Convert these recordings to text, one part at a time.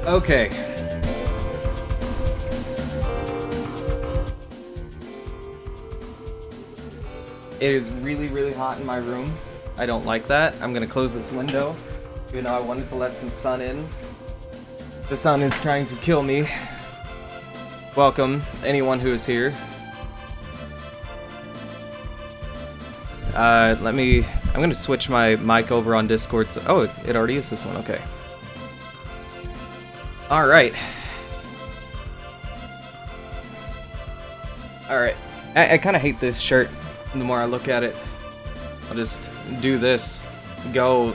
Okay. It is really, really hot in my room. I don't like that. I'm gonna close this window, even though I wanted to let some sun in. The sun is trying to kill me. Welcome, anyone who is here. I'm gonna switch my mic over on Discord. So, oh, it already is this one, okay. Alright. Alright. I kind of hate this shirt. The more I look at it, I'll just do this. Go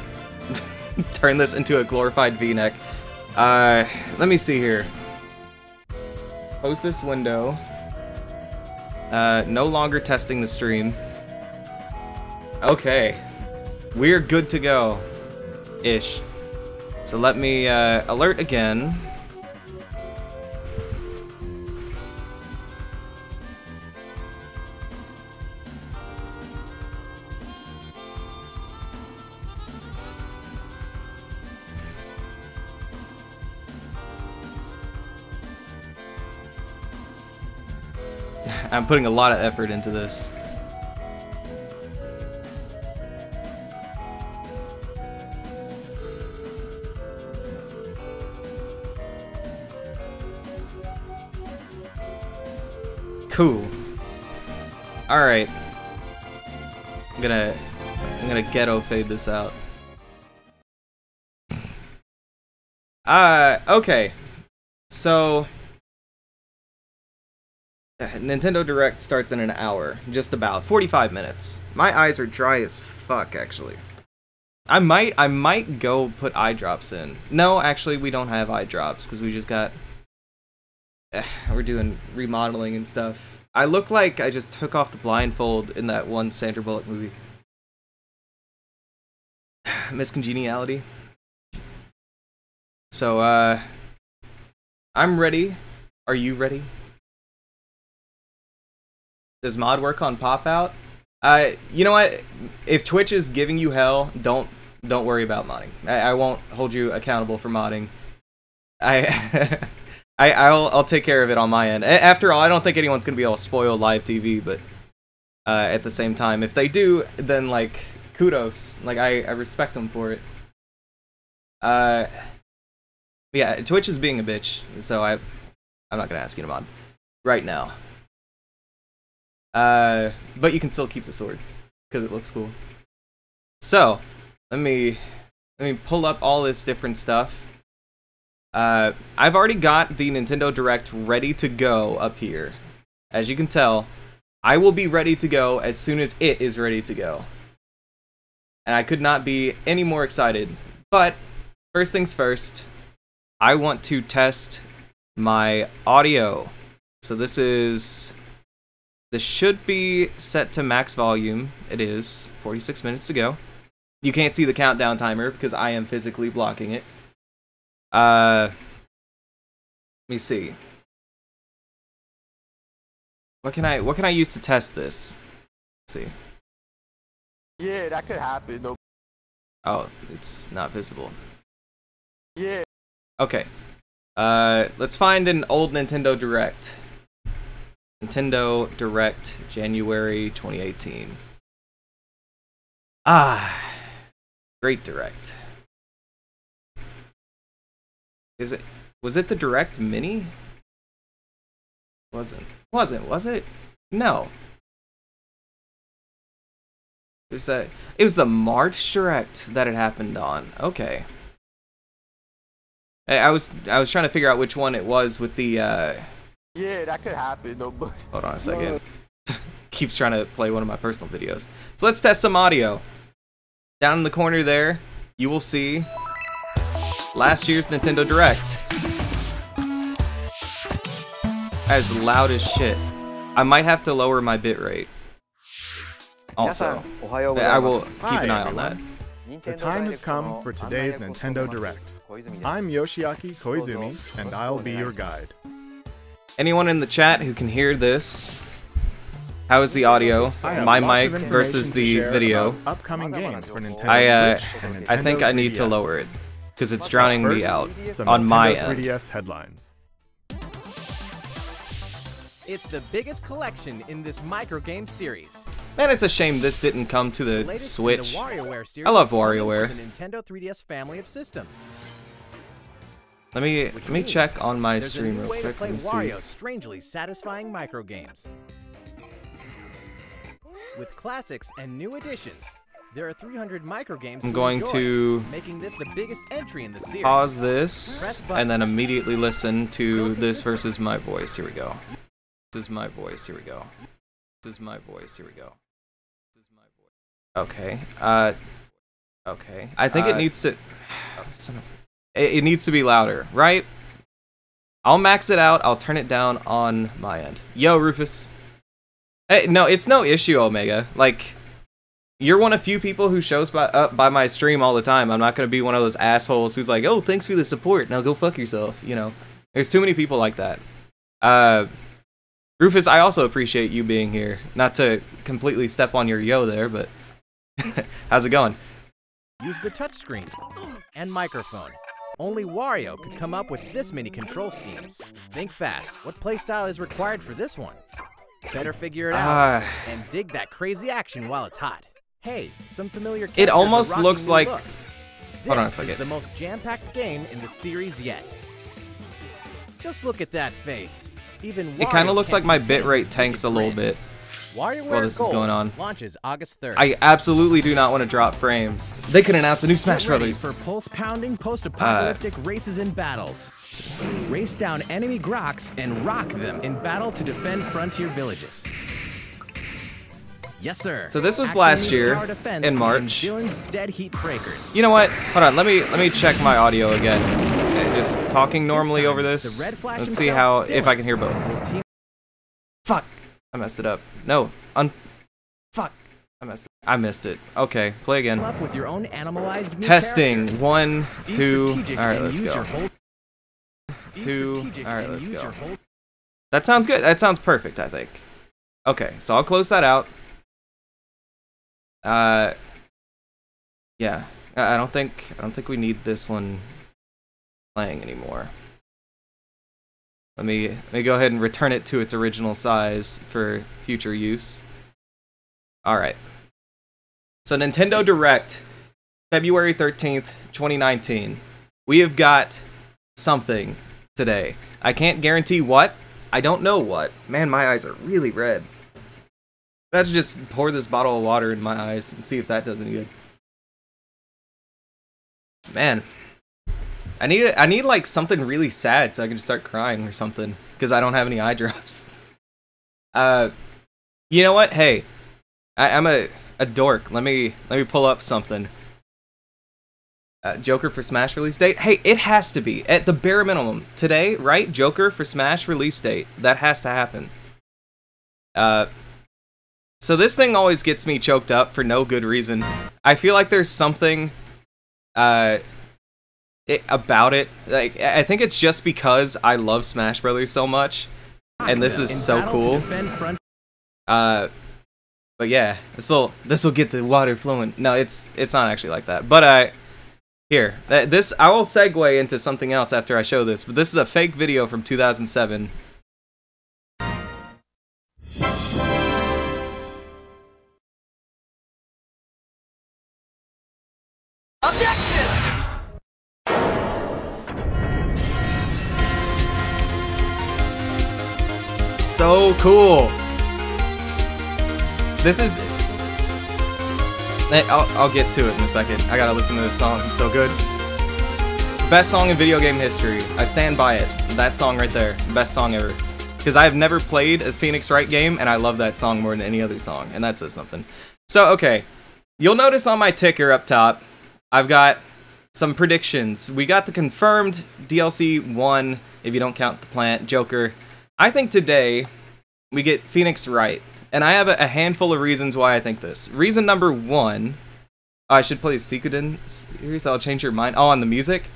turn this into a glorified V-neck. Let me see here. Close this window. No longer testing the stream. Okay. We're good to go. Ish. So let me alert again. I'm putting a lot of effort into this. Cool. Alright. I'm gonna ghetto fade this out. Okay. So Nintendo Direct starts in an hour, just about 45 minutes. My eyes are dry as fuck, actually. I might go put eye drops in. No, actually, we don't have eye drops because we just got. We're doing remodeling and stuff. I look like I just took off the blindfold in that one Sandra Bullock movie. Miss Congeniality. So, I'm ready. Are you ready? Does mod work on pop-out? You know what? If Twitch is giving you hell, don't worry about modding. I won't hold you accountable for modding. I'll take care of it on my end. After all, I don't think anyone's gonna be able to spoil live TV, but at the same time, if they do, then like kudos. Like I respect them for it. Yeah, Twitch is being a bitch, so I'm not gonna ask you to mod right now. But you can still keep the sword because it looks cool. So let me pull up all this different stuff. I've already got the Nintendo Direct ready to go up here. As you can tell, I will be ready to go as soon as it is ready to go. And I could not be any more excited. But first things first, I want to test my audio. So this should be set to max volume. It is 46 minutes to go. You can't see the countdown timer because I am physically blocking it. Let me see. What can I use to test this? Let's see. Yeah, that could happen. No. Oh, it's not visible. Yeah. Okay. Let's find an old Nintendo Direct. Nintendo Direct, January 2018. Ah, great Direct. Was it the Direct Mini? Was it? No. It was the March Direct that it happened on. Okay. I was trying to figure out which one it was with the Yeah, that could happen. No, but hold on a second. Keeps trying to play one of my personal videos. So let's test some audio. Down in the corner there, you will see last year's Nintendo Direct. That is loud as shit. I might have to lower my bitrate. Also, I will keep an eye on that. The time has come for today's Nintendo Direct. I'm Yoshiaki Koizumi, and I'll be your guide. Anyone in the chat who can hear this, how is the audio? My mic versus the video. Upcoming games for Nintendo I Switch and I Nintendo think I need to 3DS. lower it. because it's drowning me First, out some on my Nintendo end. 3DS headlines. It's the biggest collection in this microgame series. Man, it's a shame this didn't come to the Latest Switch. in the WarioWare series I love is coming WarioWare. to the Nintendo 3DS family of systems. Let me means check on my There's stream a new real way quick. to play Let me see. Wario's strangely satisfying microgames. With classics and new additions, there are 300 microgames I'm to going enjoy, to making this the biggest entry in the series. pause this Press and then buttons. immediately listen to Focus this system. versus my voice. Here we go. This is my voice. Here we go. This is my voice. Here we go. This is my voice. Okay. Okay. I think it needs to. Son of, it needs to be louder, right? I'll max it out. I'll turn it down on my end. Yo, Rufus. Hey, no, it's no issue, Omega. Like, you're one of few people who shows up by my stream all the time. I'm not gonna be one of those assholes who's like, oh, thanks for the support. Now go fuck yourself. You know, there's too many people like that. Rufus, I also appreciate you being here. Not to completely step on your yo there, but how's it going? Use the touchscreen and microphone. Only Wario could come up with this many control schemes. Think fast. What playstyle is required for this one? Better figure it out and dig that crazy action while it's hot. Hey, some familiar characters almost are rocking looks new like- looks. Hold on a This second. is the most jam-packed game in the series yet. Just look at that face. Even It kind Wario of looks can't like my contain bitrate his tanks a wicked little grin. bit. WarioWare while this is Gold going on. launches August 3rd. I absolutely do not want to drop frames. They could announce a new Smash Get ready Brothers. for pulse-pounding post-apocalyptic races and battles. Race down enemy Groks and rock them in battle to defend frontier villages. Yes, sir. So this was Action last meets year, tower defense in and March. Villains dead heat breakers. You know what? Hold on. Let me check my audio again. Okay, just talking normally time, over the this. Red Flash Let's see himself, how if Dylan, I can hear both. will team Fuck! I messed it up. No, fuck! I missed it. Okay, play again. up with your own animalized new Testing. character. 1, Be 2. strategic All right, and let's use go. your whole- Be 2. strategic All right, and let's use go. your whole- That sounds good. That sounds perfect, I think. Okay, so I'll close that out. Yeah. I don't think we need this one playing anymore. Let me go ahead and return it to its original size for future use. All right. So Nintendo Direct, February 13th, 2019. We have got something today. I can't guarantee what. I don't know what. Man, my eyes are really red. I have to just pour this bottle of water in my eyes and see if that does any good. Man, I need like something really sad so I can just start crying or something because I don't have any eye drops. You know what? Hey, I'm a dork. Let me pull up something. Joker for Smash release date? Hey, it has to be at the bare minimum today, right? Joker for Smash release date. That has to happen. So this thing always gets me choked up for no good reason. I feel like there's something about it. Like, I think it's just because I love Smash Brothers so much, and this is In so battle to cool. defend front- But yeah, this'll get the water flowing. No, it's not actually like that. But here, this I will segue into something else after I show this. But this is a fake video from 2007. So cool. This is. I'll get to it in a second. I gotta listen to this song. It's so good. Best song in video game history. I stand by it. That song right there. Best song ever. Because I have never played a Phoenix Wright game, and I love that song more than any other song, and that says something. So, okay. You'll notice on my ticker up top, I've got some predictions. We got the confirmed DLC 1, if you don't count the plant, Joker. I think today we get Phoenix Wright, and I have a handful of reasons why I think this. Reason number 1, I should play Suikoden series. I'll change your mind. Oh, on the music?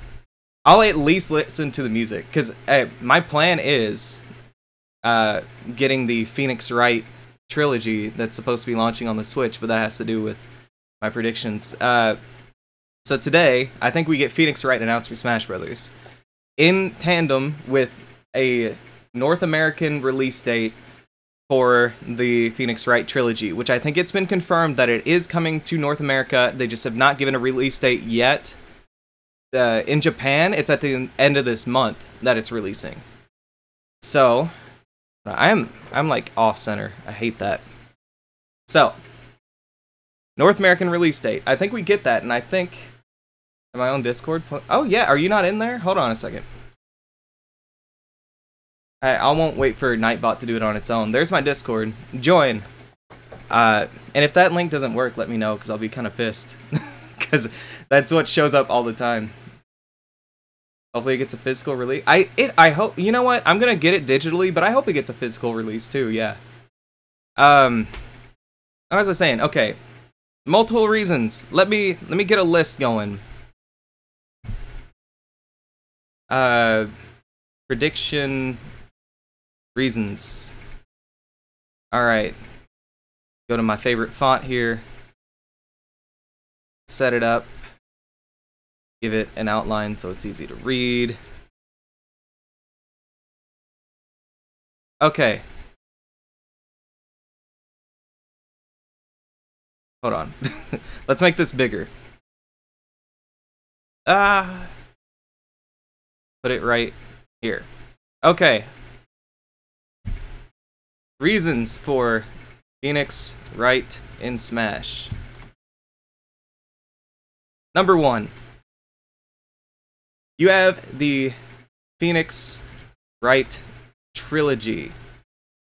I'll at least listen to the music, because my plan is getting the Phoenix Wright trilogy that's supposed to be launching on the Switch, but that has to do with my predictions. So today, I think we get Phoenix Wright announced for Smash Brothers, in tandem with a North American release date for the Phoenix Wright trilogy, which I think it's been confirmed that it is coming to North America. They just have not given a release date yet. In Japan, it's at the end of this month that it's releasing. So, I'm like off center. I hate that. So, North American release date. I think we get that, and I think... Am I on Discord? Oh yeah, are you not in there? Hold on a second. I won't wait for Nightbot to do it on its own. There's my Discord. Join. And if that link doesn't work, let me know, because I'll be kind of pissed. Because that's what shows up all the time. Hopefully it gets a physical release. I hope, you know what? I'm gonna get it digitally, but I hope it gets a physical release too, yeah. As I was saying, okay. Multiple reasons. Let me get a list going. Prediction reasons. Alright. Go to my favorite font here. Set it up. Give it an outline so it's easy to read. Okay. Hold on. Let's make this bigger. Put it right here. Okay. Reasons for Phoenix Wright in Smash. Number 1. You have the Phoenix Wright trilogy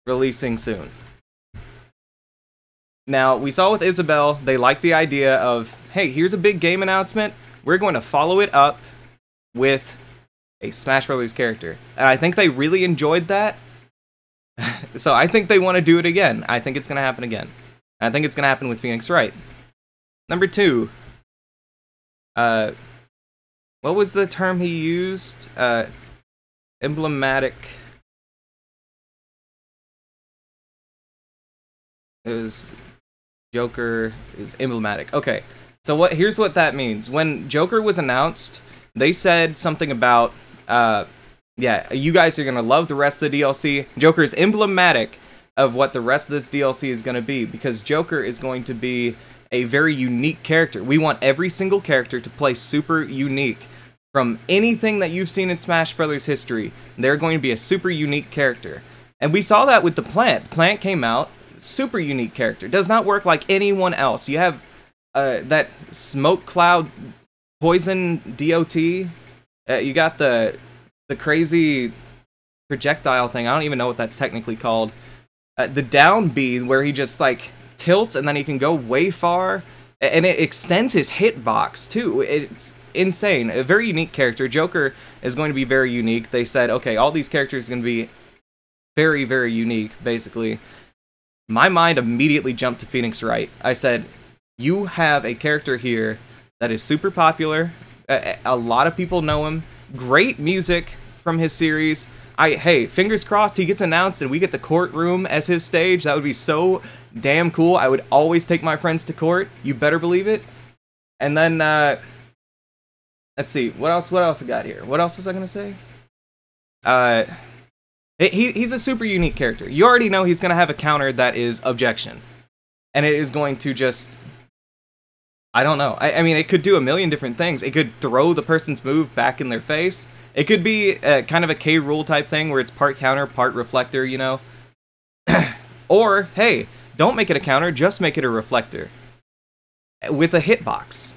releasing soon. Now, we saw with Isabelle, they liked the idea of, hey, here's a big game announcement. We're going to follow it up with a Smash Brothers character. And I think they really enjoyed that. So I think they want to do it again. I think it's going to happen again. I think it's going to happen with Phoenix Wright. Number 2. What was the term he used? Emblematic. It was Joker is emblematic. Okay, so here's what that means. When Joker was announced, they said something about, yeah, you guys are gonna love the rest of the DLC. Joker is emblematic of what the rest of this DLC is gonna be, because Joker is going to be a very unique character. We want every single character to play super unique. From anything that you've seen in Smash Brothers history, they're going to be a super unique character. And we saw that with the Plant. Plant came out, super unique character. Does not work like anyone else. You have that smoke cloud poison DOT. You got the crazy projectile thing. I don't even know what that's technically called. The down B, where he just like tilts and then he can go way far. And it extends his hitbox too. It's insane. A very unique character. Joker is going to be very unique. They said, okay, all these characters are going to be very, very unique, basically. My mind immediately jumped to Phoenix Wright. I said, you have a character here that is super popular. A lot of people know him. Great music from his series. Hey, fingers crossed he gets announced and we get the courtroom as his stage. That would be so damn cool. I would always take my friends to court. You better believe it. And then, let's see. What else I got here? What else was I going to say? He's a super unique character. You already know he's going to have a counter that is objection. And it is going to just... I don't know. I mean, it could do a million different things. It could throw the person's move back in their face. It could be kind of a K. Rool type thing where it's part counter, part reflector, you know? Or, hey, don't make it a counter, just make it a reflector. With a hitbox.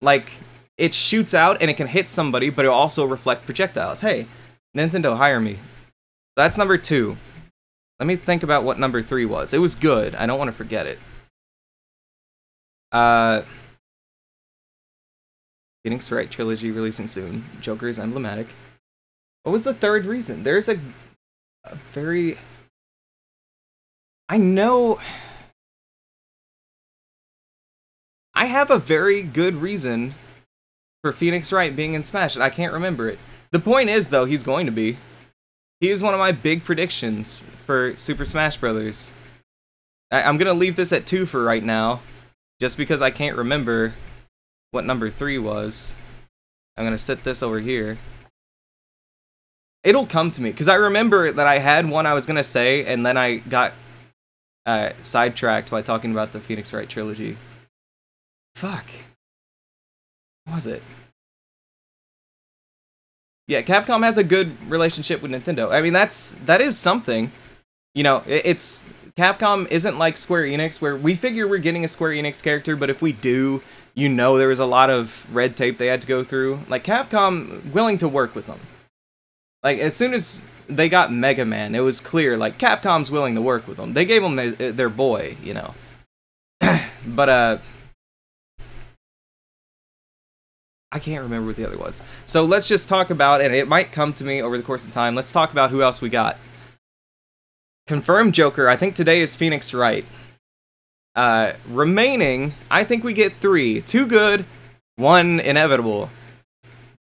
Like, it shoots out and it can hit somebody, but it'll also reflect projectiles. Hey, Nintendo, hire me. That's number 2. Let me think about what number 3 was. It was good. I don't want to forget it. Phoenix Wright trilogy releasing soon. Joker is emblematic. What was the 3rd reason? There's a very... I know... I have a very good reason for Phoenix Wright being in Smash, and I can't remember it. The point is, though, he's going to be. He is one of my big predictions for Super Smash Brothers. I'm gonna leave this at 2 for right now, just because I can't remember what number 3 was. I'm gonna set this over here. It'll come to me, because I remember that I had one I was gonna say, and then I got sidetracked by talking about the Phoenix Wright trilogy. Fuck. What was it? Yeah, Capcom has a good relationship with Nintendo. I mean, that is something. You know, it's Capcom isn't like Square Enix, where we figure we're getting a Square Enix character, but if we do, you know, there was a lot of red tape they had to go through. Like, Capcom willing to work with them. Like, as soon as they got Mega Man, it was clear, like, Capcom's willing to work with them. They gave them their boy, you know. But, I can't remember what the other was. So let's just talk about, and it might come to me over the course of time, let's talk about who else we got. Confirmed Joker, I think today is Phoenix Wright. Remaining, I think we get 3. 2 good, 1 inevitable.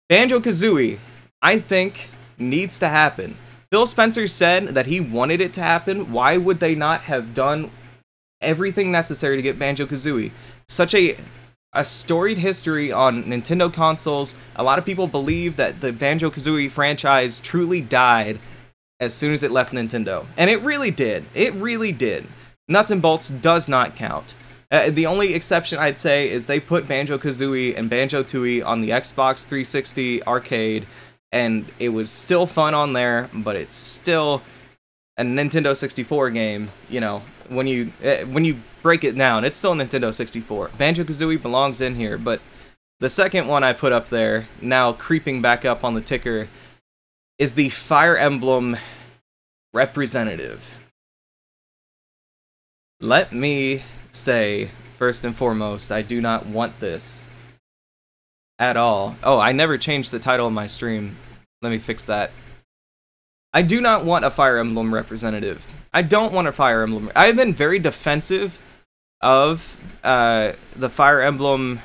Banjo-Kazooie, I think, needs to happen. Phil Spencer said that he wanted it to happen. Why would they not have done everything necessary to get Banjo-Kazooie? Such a storied history on Nintendo consoles. A lot of people believe that the Banjo-Kazooie franchise truly died as soon as it left Nintendo. And it really did. It really did. Nuts and Bolts does not count. The only exception I'd say is they put Banjo-Kazooie and Banjo-Tooie on the Xbox 360 arcade, and it was still fun on there, but it's still a Nintendo 64 game, you know. When you break it down, it's still Nintendo 64. Banjo-Kazooie belongs in here, but the second one I put up there, now creeping back up on the ticker, is the Fire Emblem representative. Let me say, first and foremost, I do not want this at all. Oh, I never changed the title of my stream. Let me fix that. I do not want a Fire Emblem representative. I don't want a Fire Emblem. I've been very defensive of the Fire Emblem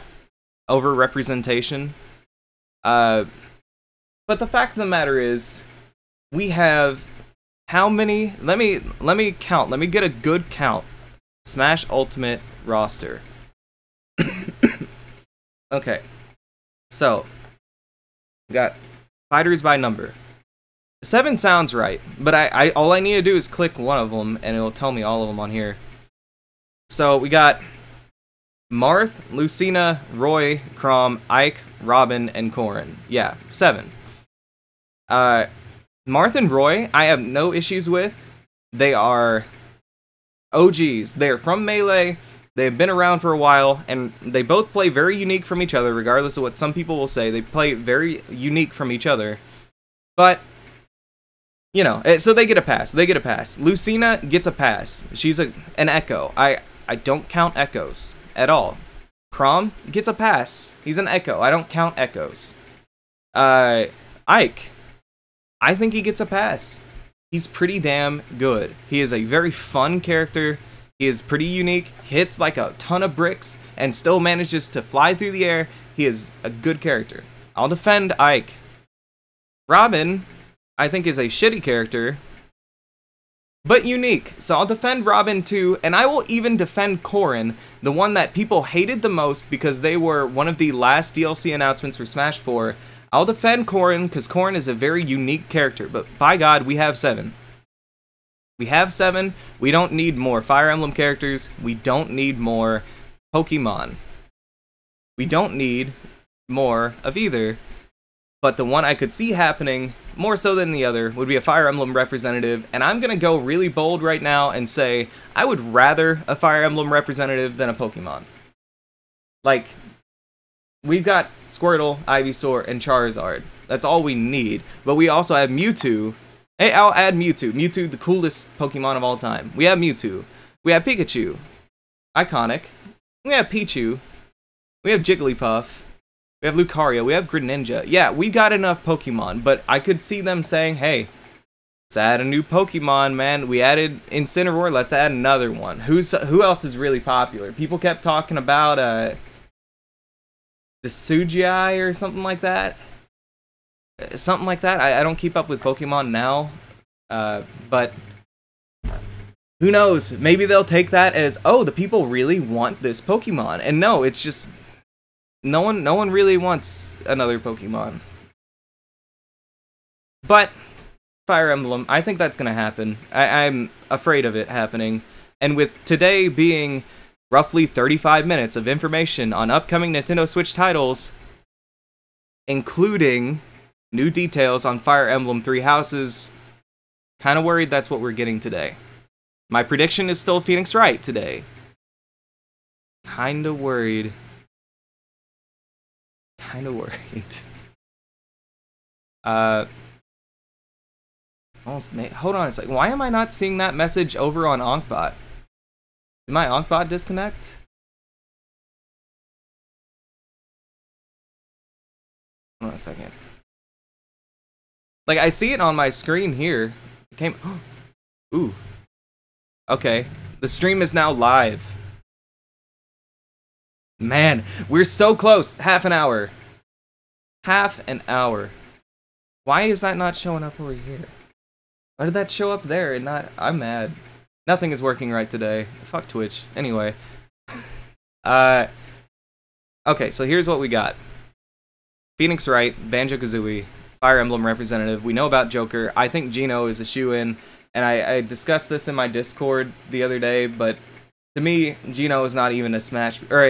over-representation. But the fact of the matter is, we have how many? Let me count. Let me get a good count. Smash Ultimate roster. Okay. So, we got fighters by number. 7 sounds right, but I all I need to do is click one of them, and it'll tell me all of them on here. So we got Marth, Lucina, Roy, Chrom, Ike, Robin, and Corrin. Yeah, 7. Marth and Roy, I have no issues with. They are OGs. They're from Melee. They've been around for a while, and they both play very unique from each other, regardless of what some people will say. They play very unique from each other. But, you know, so they get a pass. They get a pass. Lucina gets a pass. She's an Echo. I don't count Echoes at all. Chrom gets a pass. He's an Echo. I don't count Echoes. Ike, I think he gets a pass. He's pretty damn good. He is a very fun character. He is pretty unique, hits like a ton of bricks, and still manages to fly through the air. He is a good character. I'll defend Ike. Robin, I think, is a shitty character, but unique. So I'll defend Robin too, and I will even defend Corrin, the one that people hated the most because they were one of the last DLC announcements for Smash 4. I'll defend Corrin because Corrin is a very unique character, but by God, we have 7. We have 7. We don't need more Fire Emblem characters. We don't need more Pokemon. We don't need more of either. But the one I could see happening, more so than the other, would be a Fire Emblem representative. And I'm going to go really bold right now and say I would rather a Fire Emblem representative than a Pokemon. Like, we've got Squirtle, Ivysaur, and Charizard. That's all we need. But we also have Mewtwo. Hey, I'll add Mewtwo. Mewtwo, the coolest Pokemon of all time. We have Mewtwo. We have Pikachu. Iconic. We have Pichu. We have Jigglypuff. We have Lucario. We have Greninja. Yeah, we got enough Pokemon, but I could see them saying, hey, let's add a new Pokemon, man. We added Incineroar. Let's add another one. Who else is really popular? People kept talking about the Sujai or something like that. Something like that. I don't keep up with Pokemon now, but who knows? Maybe they'll take that as, oh, the people really want this Pokemon. And no, it's just, No one really wants another Pokemon. But Fire Emblem, I think that's gonna happen. I'm afraid of it happening. And with today being roughly 35 minutes of information on upcoming Nintendo Switch titles, including new details on Fire Emblem Three Houses, kind of worried that's what we're getting today. My prediction is still Phoenix Wright today. Kind of worried. Kind of worried. Hold on a second. Why am I not seeing that message over on Onkbot? Did my Onkbot disconnect? Hold on a second. Like, I see it on my screen here. It came... Ooh. Okay. The stream is now live. Man, we're so close. Half an hour. Half an hour. Why is that not showing up over here? Why did that show up there and not... I'm mad. Nothing is working right today. Fuck Twitch. Anyway. Okay, so here's what we got. Phoenix Wright, Banjo-Kazooie, Fire Emblem representative. We know about Joker. I think Geno is a shoo-in. And I discussed this in my Discord the other day, but to me, Geno is not even a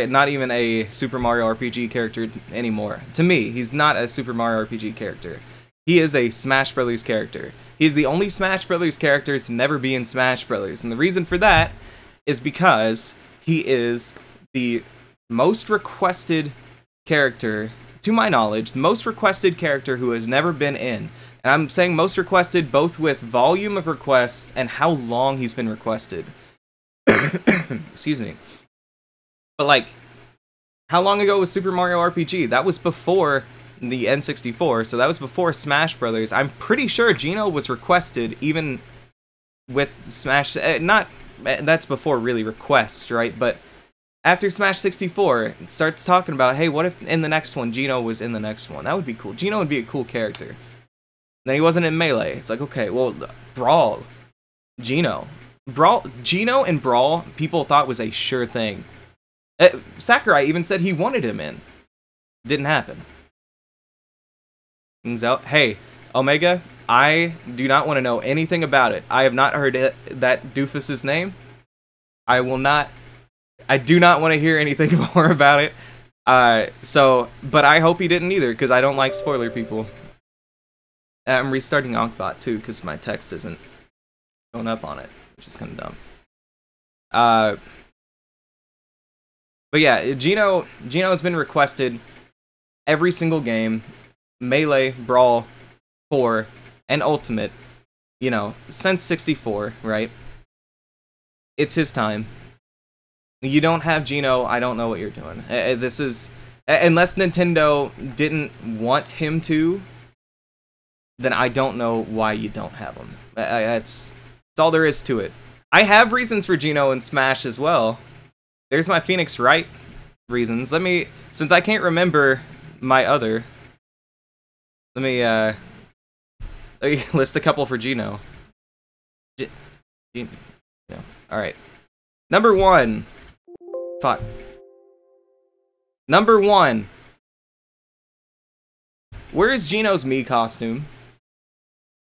not even a Super Mario RPG character anymore. To me, he's not a Super Mario RPG character. He is a Smash Brothers character. He's the only Smash Brothers character to never be in Smash Brothers. And the reason for that is because he is the most requested character, to my knowledge, the most requested character who has never been in. And I'm saying most requested both with volume of requests and how long he's been requested. Excuse me. But like, how long ago was Super Mario RPG? That was before the N64, so that was before Smash Brothers. I'm pretty sure Geno was requested even with Smash... that's before really requests, right? But after Smash 64, it starts talking about, hey, what if in the next one Geno was in the next one? That would be cool. Geno would be a cool character. Then he wasn't in Melee. It's like, okay, well, Brawl, Geno and Brawl, people thought was a sure thing. Sakurai even said he wanted him in. Didn't happen. Hey, Omega, I do not want to know anything about it. I have not heard that doofus's name. I do not want to hear anything more about it. But I hope he didn't either, because I don't like spoiler people. I'm restarting Onkbot too, because my text isn't going up on it, which is kind of dumb. But yeah, Geno has been requested every single game, Melee, Brawl, 4, and Ultimate, you know, since 64, right? It's his time. You don't have Geno, I don't know what you're doing. This is... Unless Nintendo didn't want him to, then I don't know why you don't have him. That's all there is to it. I have reasons for Geno and Smash as well. There's my Phoenix Wright reasons. Since I can't remember my other, let me list a couple for Geno. Alright. Number 1. Fuck. Number 1. Where is Geno's Mii costume?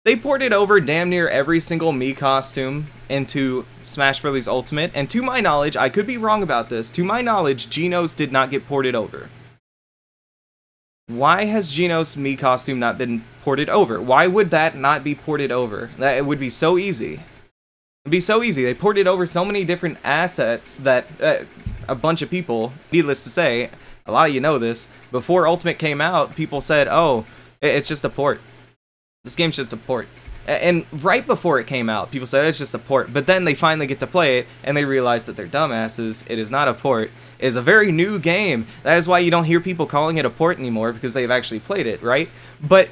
They ported over damn near every single Mii costume into Smash Bros. Ultimate, and to my knowledge, I could be wrong about this, to my knowledge, Geno's did not get ported over. Why has Geno's Mii costume not been ported over? Why would that not be ported over? It would be so easy. It'd be so easy. They ported over so many different assets that a bunch of people, needless to say, a lot of you know this, before Ultimate came out, people said, oh, it's just a port. This game's just a port. And right before it came out, people said it's just a port, but then they finally get to play it, and they realize that they're dumbasses. It is not a port. It is a very new game. That is why you don't hear people calling it a port anymore, because they've actually played it, right? But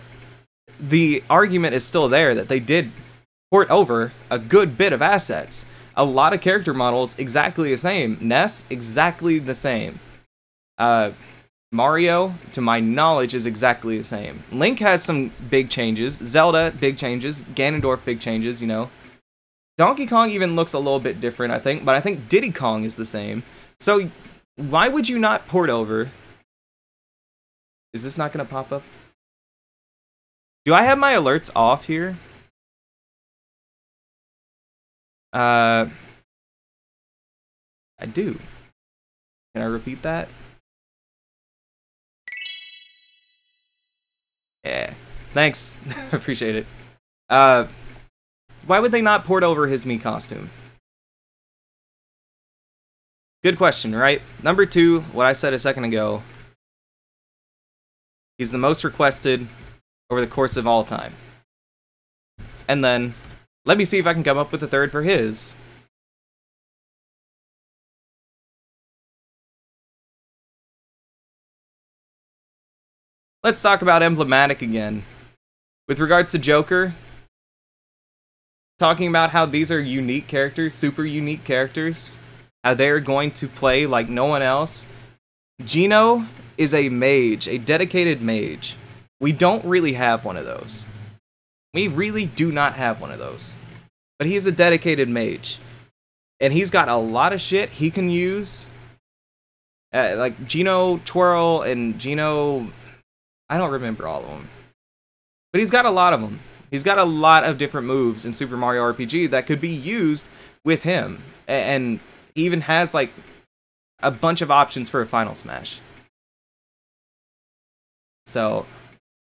the argument is still there that they did port over a good bit of assets. A lot of character models exactly the same. Ness, exactly the same. Mario, to my knowledge, is exactly the same. Link has some big changes. Zelda, big changes. Ganondorf, big changes, you know. Donkey Kong even looks a little bit different, I think, but I think Diddy Kong is the same. So, why would you not port over Is this not gonna pop up? Do I have my alerts off here? I do. Can I repeat that? Yeah. Thanks. Appreciate it. Why would they not port over his Mii costume? Good question, right? Number 2, what I said a second ago. He's the most requested over the course of all time. And then, let me see if I can come up with a third for his. Let's talk about emblematic again. With regards to Joker, talking about how these are unique characters, super unique characters, how they're going to play like no one else. Gino is a mage, a dedicated mage. We don't really have one of those. We really do not have one of those. But he's a dedicated mage. And he's got a lot of shit he can use. Like Gino Twirl and Gino... I don't remember all of them. But he's got a lot of them. He's got a lot of different moves in Super Mario RPG that could be used with him. And he even has like a bunch of options for a Final Smash. So,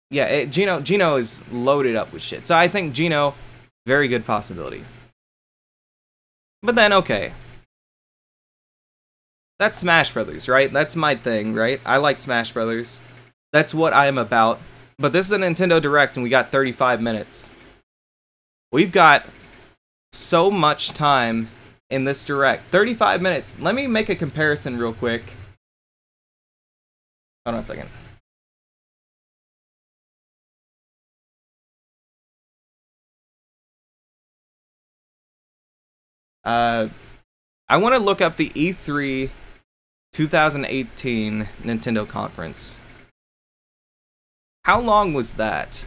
yeah, Gino is loaded up with shit. So I think Gino, very good possibility. But then, okay. That's Smash Brothers, right? That's my thing, right? I like Smash Brothers. That's what I am about. But this is a Nintendo Direct and we got 35 minutes. We've got so much time in this Direct. 35 minutes. Let me make a comparison real quick. Hold on a second. I want to look up the E3 2018 Nintendo Conference. How long was that?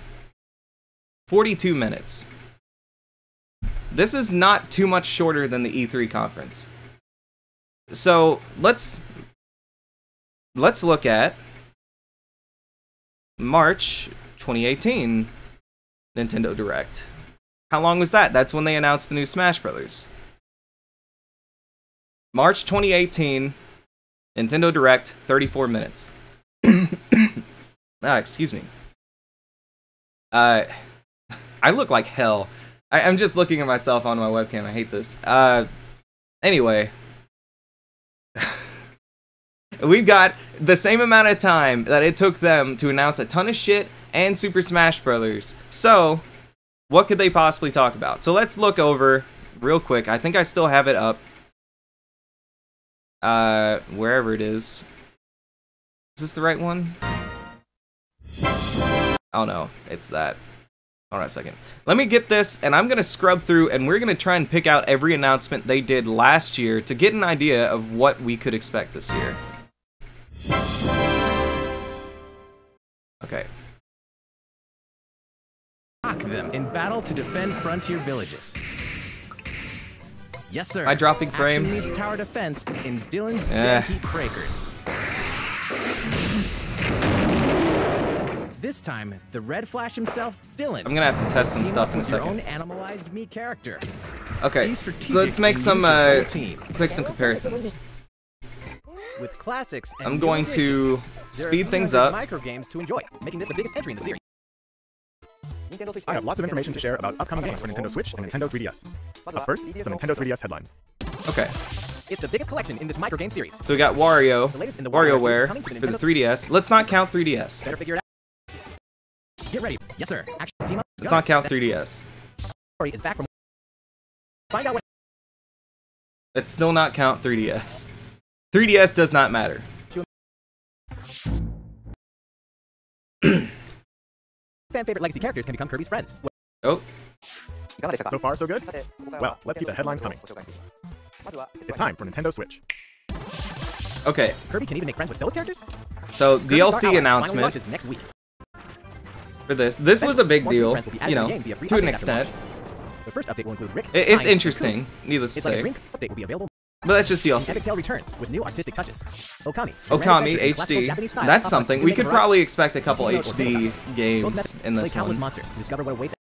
42 minutes. This is not too much shorter than the E3 conference. So let's look at March 2018 Nintendo Direct. How long was that? That's when they announced the new Smash Brothers. March 2018 Nintendo Direct, 34 minutes. Excuse me. I look like hell. I'm just looking at myself on my webcam. I hate this. Anyway. We've got the same amount of time that it took them to announce a ton of shit and Super Smash Brothers. So, what could they possibly talk about? So let's look over real quick. I think I still have it up. Wherever it is. Is this the right one? Oh no, it's that. Hold on a second. Let me get this, and I'm going to scrub through, and we're going to try and pick out every announcement they did last year to get an idea of what we could expect this year. Okay. Lock them in battle to defend frontier villages. Yes, sir. Am I dropping frames? Action meets tower defense in Dylan's Dead Heat Breakers. This time, the Red Flash himself, Dylan. I'm gonna have to test some stuff in a second. Your own animalized Mii character. Okay, so let's make some comparisons. With classics and I'm going to speed things up. Micro games to enjoy, making this the biggest entry in the series. I have lots of information to share about upcoming games for Nintendo Switch and Nintendo 3DS. Up first, some Nintendo 3DS headlines. Okay. It's the biggest collection in this micro game series. So we got Wario, WarioWare for the 3DS. Let's not count 3DS. Better figure it out. Get ready. Yes, sir. Action team up. Let's not count 3DS. Story is back from. Find out what. Let's still not count 3DS. 3DS does not matter. Fan favorite legacy characters can become Kirby's friends. Oh. So far, so good? Well, let's keep the headlines coming. It's time for Nintendo Switch. Okay. Kirby can even make friends with those characters? So, DLC announcement next week. for this. This was a big deal, you know, to an extent. The first update will include Rick. It's interesting, needless to say. Like a drink update will be available But that's just DLC. Epic Tale returns with new artistic touches. Okami HD. That's something. We could probably expect a couple HD games in this one. Monsters to discover what awaits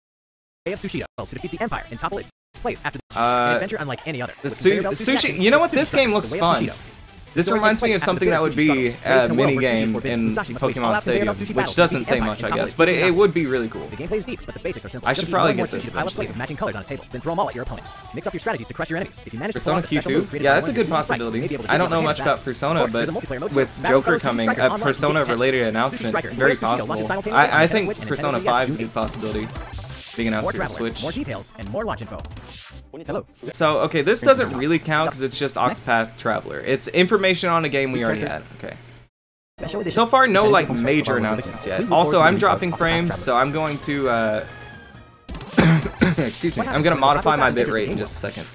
of Sushida to defeat the Empire in top place after an adventure unlike any other. The sushi. You know what? This game looks fun. This reminds me of something that would be a mini game in Pokemon Stadium, which doesn't say much, I guess, but it would be really cool. The gameplay is neat, but the basics are simple. I should probably get this eventually. Matching colors on a table, then throw them all at your opponent. Mix up your strategies to crush your enemies. If you manage Persona Q2? Yeah, that's a good possibility. I don't know much about Persona, but with Joker coming, a Persona-related announcement, very possible. I think Persona 5 is a good possibility being announced for the Switch. More details and more launch info. Hello. So, okay, this doesn't really count because it's just Octopath Traveler. It's information on a game we already had. Okay. So far, no, like, major announcements yet. Also, I'm dropping frames, so I'm going to, excuse me, I'm going to modify my bitrate in just a second.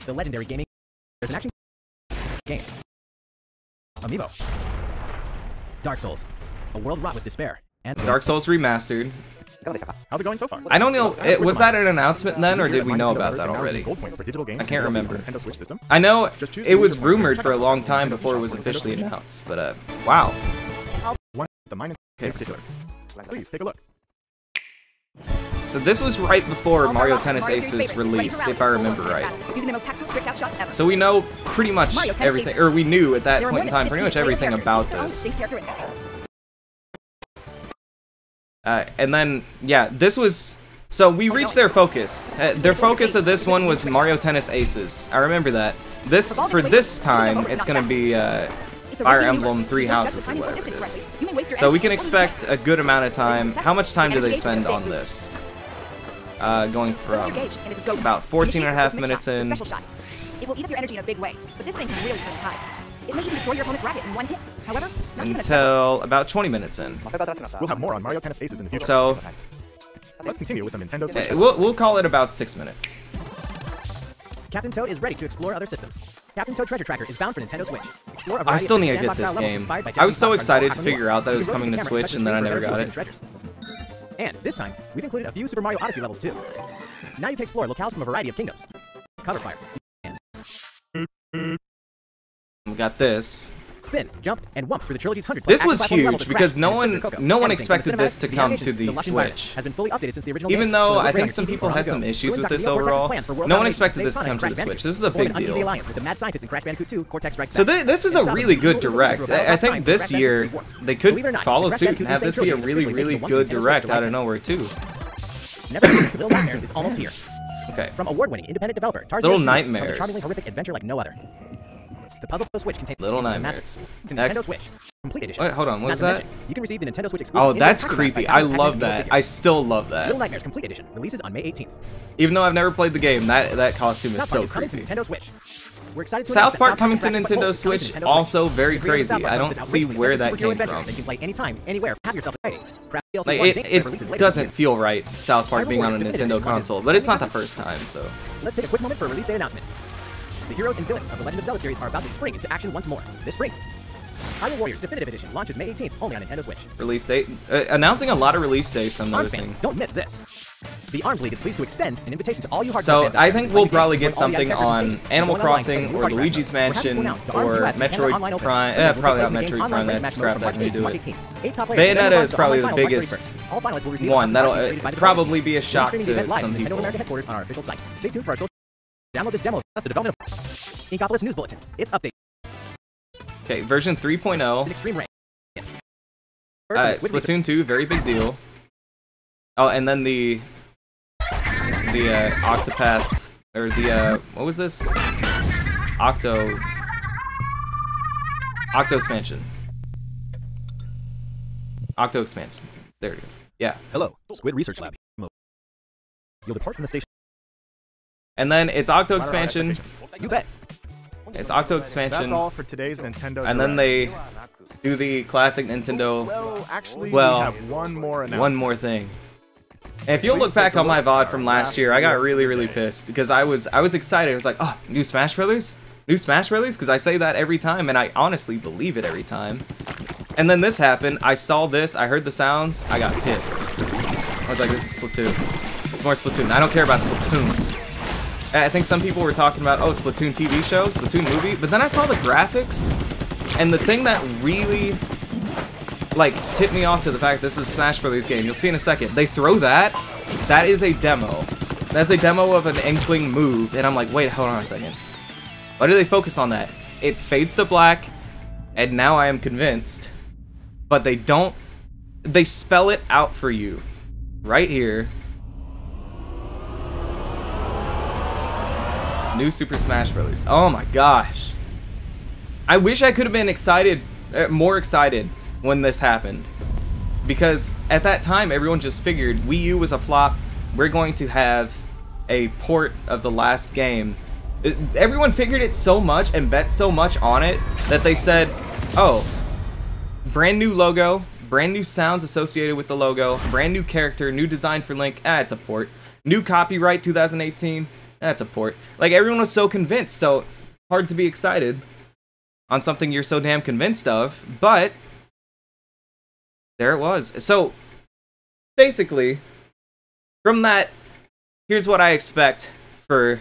The legendary gaming... There's an action game. Amiibo. Dark Souls. A world wrought with despair. And Dark Souls Remastered. How's it going so far? I don't know, was that an announcement then, or did we know about that already? I can't remember. I know it was rumored for a long time before it was officially announced, but, wow. Okay, please take a look. So this was right before Mario Tennis Aces released, if I remember right. So we know pretty much everything, or we knew at that point in time pretty much everything about this. And then, yeah, this was... So we reached their focus. Their focus of this one was Mario Tennis Aces. I remember that. For this time, it's going to be Fire Emblem 3 Houses or whatever it is. So we can expect a good amount of time. How much time do they spend on this? Going from about 14.5 minutes in. It will eat up your energy in a big way, but this thing can really turn the tide. It may even destroy your opponent's racket in one hit. However, until about 20 minutes in. We'll have more on Mario Tennis Aces in the future. So let's continue with some Nintendo Switch. We'll call it about 6 minutes. Captain Toad is ready to explore other systems. Captain Toad Treasure Tracker is bound for Nintendo Switch. I still need to get this game. I was so excited to figure out that it was coming to Switch, and then I never got it. And this time, we've included a few Super Mario Odyssey levels too. Now you can explore locales from a variety of kingdoms. Cover fire. We got this. Spin, jump, and wump through the trilogy's 100+ This was huge because no one expected this to come to the Switch. Even though I think some people had some issues with this overall, no one expected this to come to the Switch. This is a big deal. So this is a really good Direct. I think this year they could follow suit and have this be a really, really good Direct out of nowhere too. Little Nightmares is almost here. Okay. From award-winning independent developer Little Nightmares. Charmingly horrific adventure like no other. The Puzzle Switch contains Little Nightmares. Nintendo Switch Complete Edition. Wait, hold on. What is that? You can receive the Nintendo Switch exclusive. Oh, that's creepy. I love that. I still love that. Little Nightmares Complete Edition releases on May 18th. Even though I've never played the game, that costume is so creepy. Nintendo Switch. We're excited to South Park coming to Nintendo Switch, also very crazy. I don't see where that came from. You can play anytime, anywhere. Have yourself a like, it doesn't feel right, South Park being on a Nintendo console, but it's not the first time, so. Let's take a quick moment for a release day announcement. The heroes and villains of the Legend of Zelda series are about to spring into action once more. This spring, Hyrule Warriors Definitive Edition launches May 18th only on Nintendo Switch. Release date? Announcing a lot of release dates, I'm noticing. Don't miss this. The Arms League is pleased to extend an invitation to all you hardcore fans. So I think we'll probably get something on Animal Crossing or Luigi's Mansion or Metroid Prime. Probably not Metroid Prime. That's crap that may do it. Bayonetta is probably the biggest one. That'll probably be a shock to some people. Headquarters on our official site. Stay tuned for our social. Download this demo. That's the development of Inkopolis News Bulletin. It's updated. Okay, version 3.0. Extreme rank. Splatoon 2, very big deal. Oh, and then the Octopath, or the what was this? Octo expansion. Octo expansion. There we go. Yeah. Hello, Squid Research Lab. You'll depart from the station. And then it's Octo expansion. You bet. It's Octo expansion. That's all for today's Nintendo Direct. And then they do the classic Nintendo. Well, actually, we have one more announcement. One more thing. And if you'll look back on my VOD from last year, I got really, really pissed because I was excited. I was like, oh, new Smash Brothers? New Smash Brothers? Because I say that every time, and I honestly believe it every time. And then this happened. I saw this. I heard the sounds. I got pissed. I was like, this is Splatoon. It's more Splatoon. I don't care about Splatoon. I think some people were talking about, oh, Splatoon TV show, Splatoon movie, but then I saw the graphics, and the thing that really, like, tipped me off to the fact this is a Smash Brothers game, you'll see in a second, they throw that is a demo. That's a demo of an Inkling move, and I'm like, wait, hold on a second. Why do they focus on that? It fades to black, and now I am convinced, but they don't, they spell it out for you, right here. New Super Smash Brothers. Oh my gosh. I wish I could have been excited, more excited when this happened. Because at that time, everyone just figured Wii U was a flop. We're going to have a port of the last game. Everyone figured it so much and bet so much on it that they said, oh, brand new logo, brand new sounds associated with the logo, brand new character, new design for Link, it's a port. New copyright 2018, that's a port. Like, everyone was so convinced, so hard to be excited on something you're so damn convinced of, but there it was. So, basically, from that, here's what I expect for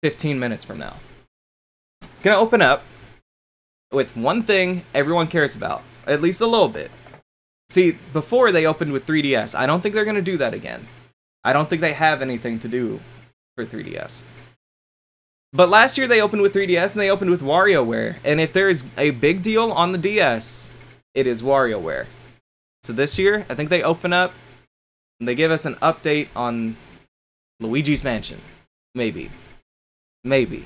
15 minutes from now. It's gonna open up with one thing everyone cares about, at least a little bit. See, before they opened with 3DS, I don't think they're gonna do that again. I don't think they have anything to do for 3DS. But last year they opened with 3DS and they opened with WarioWare, and if there is a big deal on the DS, it is WarioWare. So this year, I think they open up and they give us an update on Luigi's Mansion. Maybe. Maybe.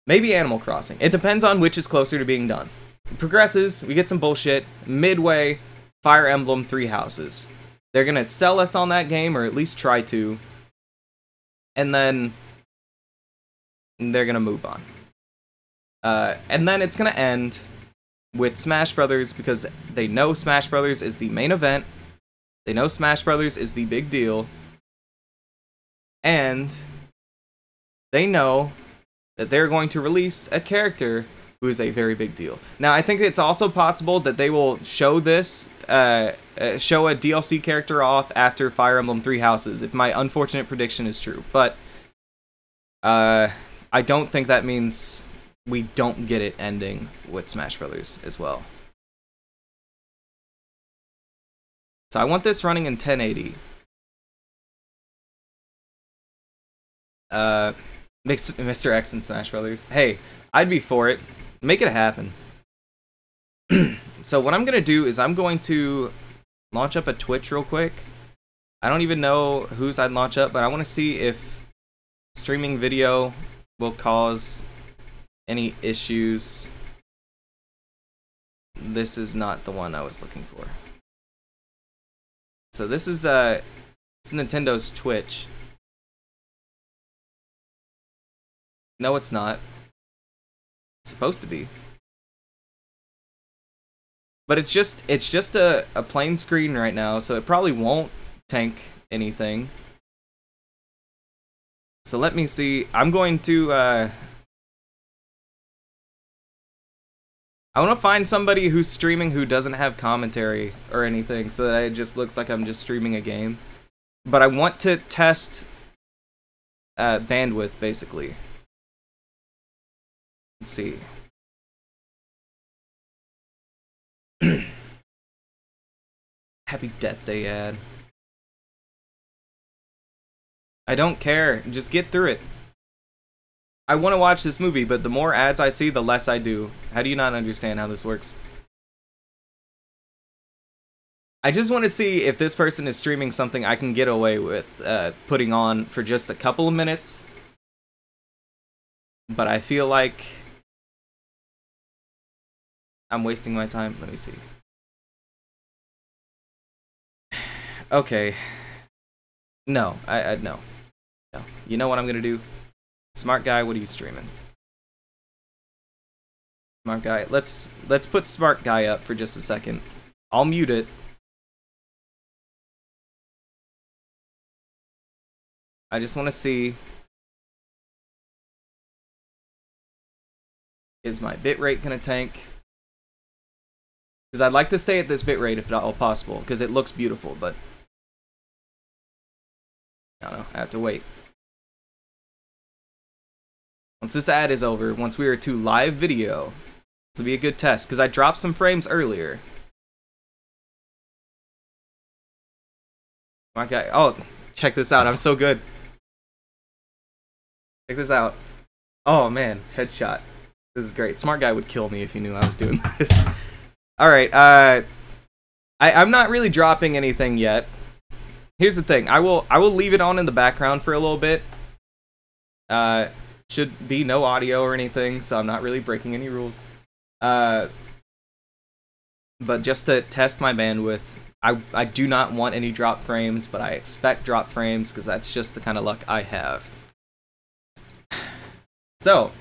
Maybe Animal Crossing. It depends on which is closer to being done. It progresses, we get some bullshit. Midway, Fire Emblem 3 Houses. They're gonna sell us on that game, or at least try to. And then they're gonna move on. And then it's gonna end with Smash Brothers, because they know Smash Brothers is the main event. They know Smash Brothers is the big deal. And they know that they're going to release a character who is a very big deal. Now, I think it's also possible that they will show this, show a DLC character off after Fire Emblem 3 Houses, if my unfortunate prediction is true. But I don't think that means we don't get it ending with Smash Brothers as well. So I want this running in 1080. Mr. X and Smash Brothers. Hey, I'd be for it. Make it happen. So what I'm gonna do is I'm going to launch up a Twitch real quick. I don't even know whose I'd launch up, but I want to see if streaming video will cause any issues. This is not the one I was looking for. So this is Nintendo's Twitch. No, it's not. It's supposed to be. But it's just a plain screen right now, so it probably won't tank anything. So let me see. I'm going to I want to find somebody who's streaming who doesn't have commentary or anything, so that it just looks like I'm just streaming a game. But I want to test bandwidth, basically. Let's see. Happy Death Day ad. I don't care. Just get through it. I want to watch this movie, but the more ads I see, the less I do. How do you not understand how this works? I just want to see if this person is streaming something I can get away with putting on for just a couple of minutes. But I feel like I'm wasting my time. Let me see. Okay. No, no. No. You know what I'm gonna do? Smart guy, what are you streaming? Smart guy. Let's put Smart guy up for just a second. I'll mute it. I just want to see. Is my bitrate gonna tank? Because I'd like to stay at this bitrate if at all possible, because it looks beautiful, but I don't know, I have to wait. Once this ad is over, once we are to live video, this will be a good test, because I dropped some frames earlier. My guy, oh, check this out, I'm so good. Check this out. Oh man, headshot. This is great. Smart guy would kill me if he knew I was doing this. Alright, I'm not really dropping anything yet. Here's the thing, I will leave it on in the background for a little bit. Should be no audio or anything, so I'm not really breaking any rules. But just to test my bandwidth, I do not want any drop frames, but I expect drop frames because that's just the kind of luck I have. So,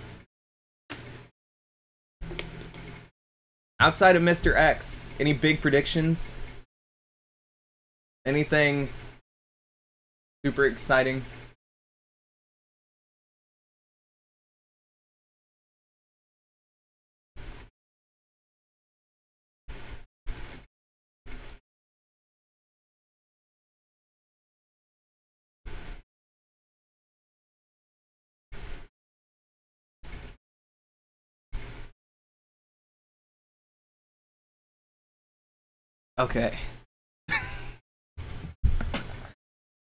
outside of Mr. X, any big predictions? Anything super exciting? Okay.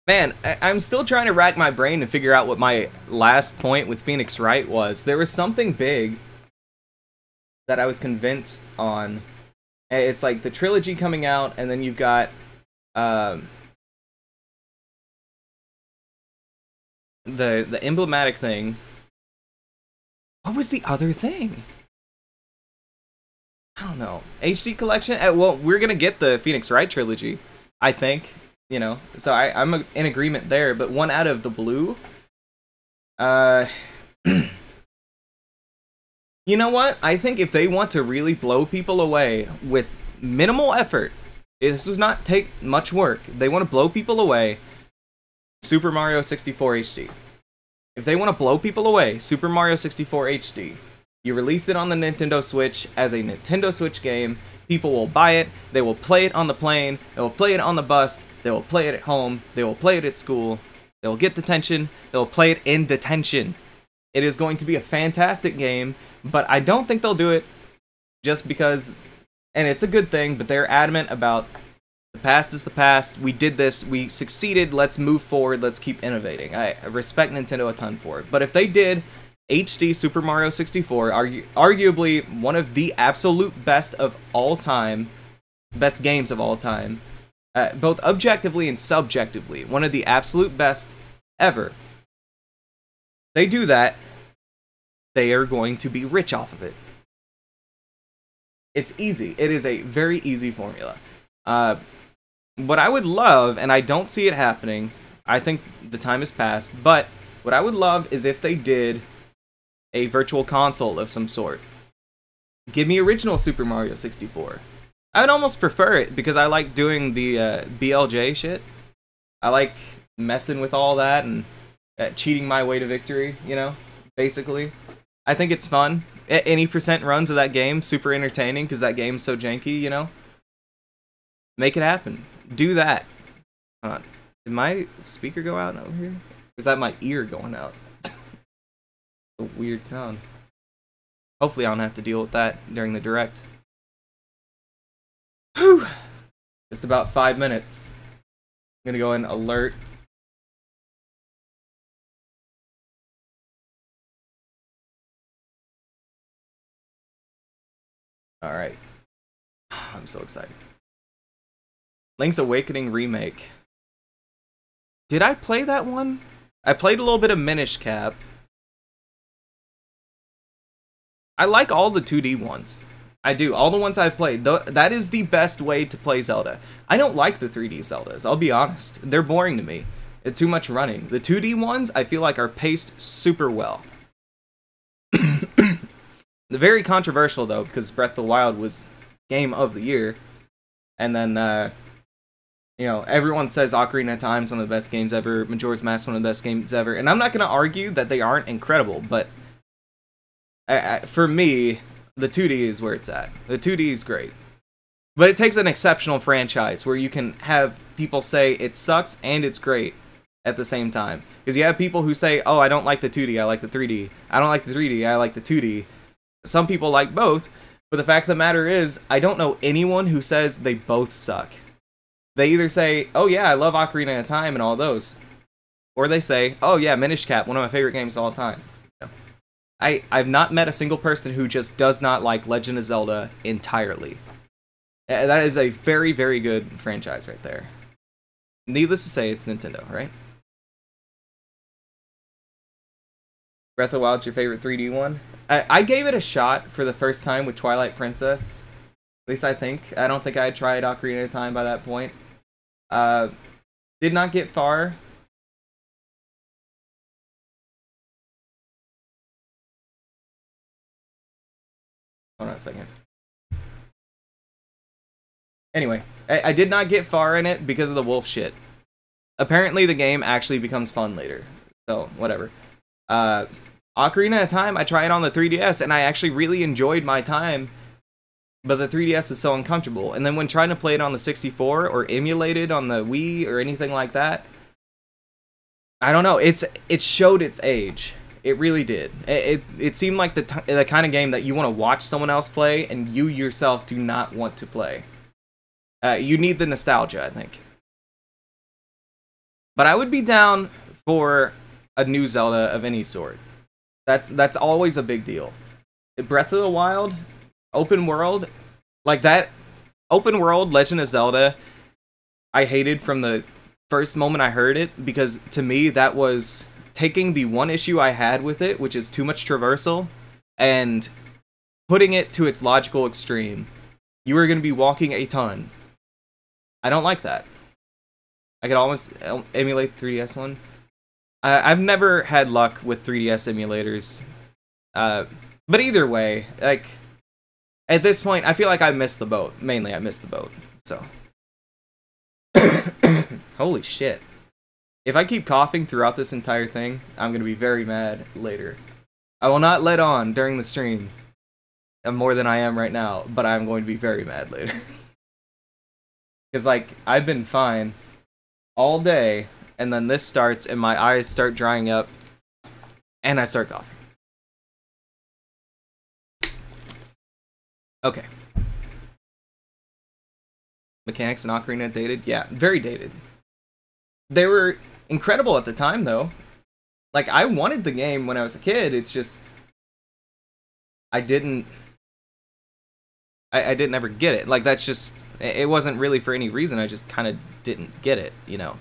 Man, I'm still trying to rack my brain to figure out what my last point with Phoenix Wright was. There was something big that I was convinced on. It's like the trilogy coming out, and then you've got the emblematic thing. What was the other thing? I don't know. HD collection? Well, we're gonna get the Phoenix Wright trilogy, I think. You know, so I'm in agreement there. But one out of the blue. You know what? I think if they want to really blow people away with minimal effort, this does not take much work. They want to blow people away. Super Mario 64 HD. If they want to blow people away, Super Mario 64 HD. You release it on the Nintendo Switch as a Nintendo Switch game. People will buy it. They will play it on the plane. They will play it on the bus. They will play it at home. They will play it at school. They will get detention. They will play it in detention. It is going to be a fantastic game, but I don't think they'll do it just because, and it's a good thing, but they're adamant about the past is the past. We did this. We succeeded. Let's move forward. Let's keep innovating. I respect Nintendo a ton for it. But if they did HD Super Mario 64, arguably one of the absolute best of all time, best games of all time, both objectively and subjectively, one of the absolute best ever. They do that, they are going to be rich off of it. It's easy. It is a very easy formula. What I would love, and I don't see it happening, I think the time has passed, but what I would love is if they did a virtual console of some sort. Give me original Super Mario 64. I would almost prefer it because I like doing the BLJ shit. I like messing with all that and cheating my way to victory, you know, basically. I think it's fun. Any percent runs of that game, super entertaining because that game's so janky, you know. Make it happen. Do that. Hold on. Did my speaker go out over here? Is that my ear going out? A weird sound. Hopefully I don't have to deal with that during the direct. Whew! Just about 5 minutes. I'm gonna go and alert. Alright. I'm so excited. Link's Awakening Remake. Did I play that one? I played a little bit of Minish Cap. I like all the 2D ones. I do. All the ones I've played. That is the best way to play Zelda. I don't like the 3D Zeldas, I'll be honest. They're boring to me. It's too much running. The 2D ones, I feel like, are paced super well. Very controversial, though, because Breath of the Wild was Game of the Year. And then, you know, everyone says Ocarina of Time is one of the best games ever, Majora's Mask one of the best games ever. And I'm not going to argue that they aren't incredible, but for me, the 2D is where it's at. The 2D is great. But it takes an exceptional franchise where you can have people say it sucks and it's great at the same time. Because you have people who say, oh, I don't like the 2D, I like the 3D. I don't like the 3D, I like the 2D. Some people like both, but the fact of the matter is, I don't know anyone who says they both suck. They either say, oh yeah, I love Ocarina of Time and all those. Or they say, oh yeah, Minish Cap, one of my favorite games of all time. I've not met a single person who just does not like Legend of Zelda entirely. That is a very, very good franchise right there. Needless to say, it's Nintendo, right? Breath of the Wild's your favorite 3D one? I gave it a shot for the first time with Twilight Princess. At least I think. I don't think I had tried Ocarina of Time by that point. Did not get far. Hold on a second. Anyway, I did not get far in it because of the wolf shit. Apparently the game actually becomes fun later. So, whatever. Ocarina of Time, I tried on the 3DS and I actually really enjoyed my time. But the 3DS is so uncomfortable. And then when trying to play it on the 64 or emulated on the Wii or anything like that, I don't know, it showed its age. It really did. It seemed like the kind of game that you want to watch someone else play and you yourself do not want to play. You need the nostalgia, I think. But I would be down for a new Zelda of any sort. That's always a big deal. Breath of the Wild, open world, like that open world Legend of Zelda, I hated from the first moment I heard it, because to me that was taking the one issue I had with it, which is too much traversal, and putting it to its logical extreme. You are going to be walking a ton. I don't like that. I could almost emulate the 3DS one. I've never had luck with 3DS emulators. But either way, like, at this point, I feel like I missed the boat. Mainly, I missed the boat. So. Holy shit. If I keep coughing throughout this entire thing, I'm going to be very mad later. I will not let on during the stream more than I am right now, but I'm going to be very mad later. Because, like, I've been fine all day, and then this starts, and my eyes start drying up, and I start coughing. Okay. Mechanics in Ocarina dated? Yeah, very dated. They were incredible at the time, though. Like, I wanted the game when I was a kid, it's just I didn't ever get it. Like, that's just, it wasn't really for any reason, I just kind of didn't get it, you know.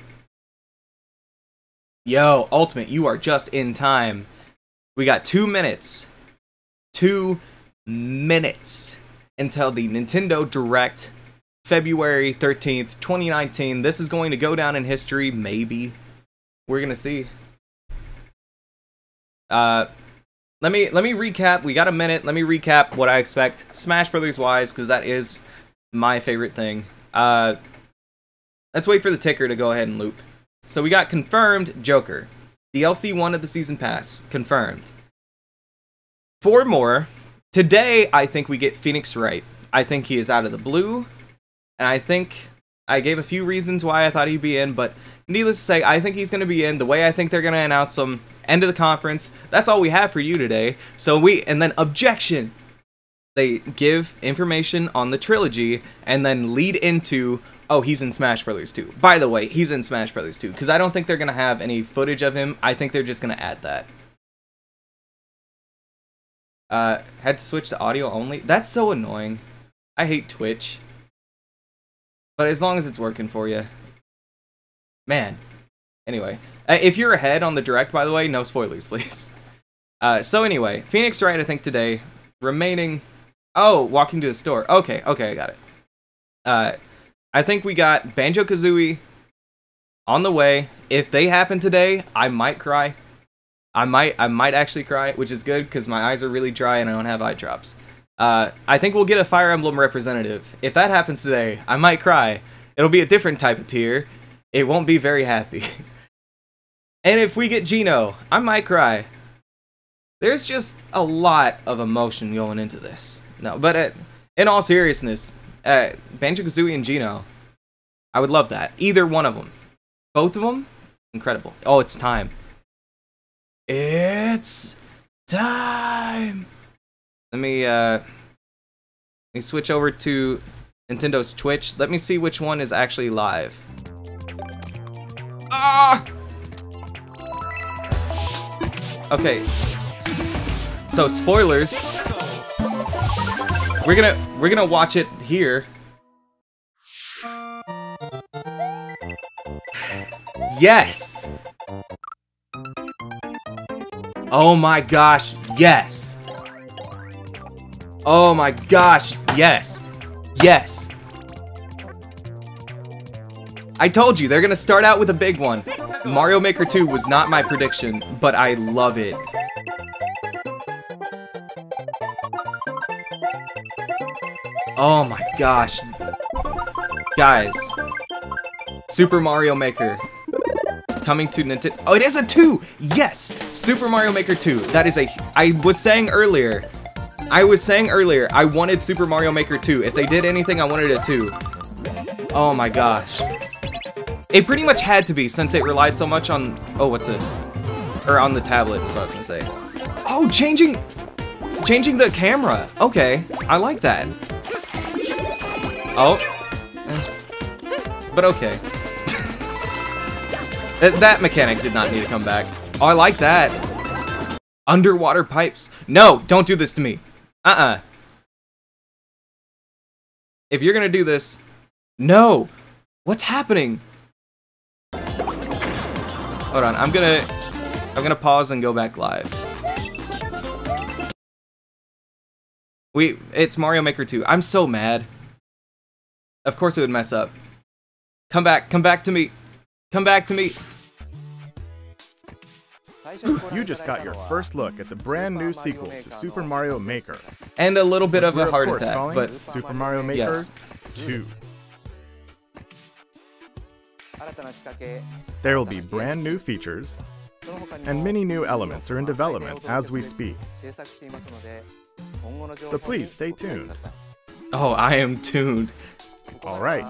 Yo, Ultimate, you are just in time. We got 2 minutes. 2 minutes until the Nintendo Direct, February 13th, 2019. This is going to go down in history, maybe. We're gonna see. Let me recap. We got a minute. Let me recap what I expect Smash Brothers wise, because that is my favorite thing. Let's wait for the ticker to go ahead and loop. So we got confirmed Joker. DLC 1 of the Season Pass. Confirmed. 4 more. Today, I think we get Phoenix Wright. I think he is out of the blue. And I think I gave a few reasons why I thought he'd be in, but needless to say, I think he's going to be in. The way I think they're going to announce him, end of the conference. That's all we have for you today. So and then objection. They give information on the trilogy and then lead into, oh, he's in Smash Brothers 2. By the way, he's in Smash Brothers 2, because I don't think they're going to have any footage of him. I think they're just going to add that. Had to switch to audio only. That's so annoying. I hate Twitch. But as long as it's working for you. Man. Anyway. If you're ahead on the Direct, by the way, no spoilers, please. So anyway, Phoenix Wright, I think, today. Remaining... Oh, walking to the store. Okay, I got it. I think we got Banjo-Kazooie on the way. If they happen today, I might cry. I might actually cry, which is good, because my eyes are really dry and I don't have eye drops. I think we'll get a Fire Emblem representative. If that happens today, I might cry. It'll be a different type of tear. It won't be very happy. And if we get Geno, I might cry. There's just a lot of emotion going into this. No, but in all seriousness, Banjo-Kazooie and Geno, I would love that. Either one of them. Both of them? Incredible. Oh, it's time. It's time. Let me switch over to Nintendo's Twitch. Let me see which one is actually live. Ah! Okay. So spoilers. We're gonna watch it here. Yes. Oh my gosh, yes. Oh my gosh, yes. Yes. I told you, they're gonna start out with a big one. Mario Maker 2 was not my prediction, but I love it. Oh my gosh. Guys. Super Mario Maker. Coming to Nintendo. Oh, it is a 2! Yes! Super Mario Maker 2. That is a... I was saying earlier, I wanted Super Mario Maker 2. If they did anything, I wanted a 2. Oh my gosh. It pretty much had to be, since it relied so much on... Oh, what's this? Or on the tablet, is what I was gonna say. Oh, changing the camera. Okay, I like that. Oh. But okay. That mechanic did not need to come back. Oh, I like that. Underwater pipes. No, don't do this to me. If you're gonna do this, no. What's happening? Hold on, I'm gonna pause and go back live. It's Mario Maker 2. I'm so mad. Of course it would mess up. Come back to me. Come back to me. You just got your first look at the brand new sequel to Super Mario Maker. And a little bit of a We're, heart course, attack, calling but Super Mario Maker yes. 2. There will be brand new features, and many new elements are in development as we speak. So please stay tuned. Oh, I am tuned. Alright,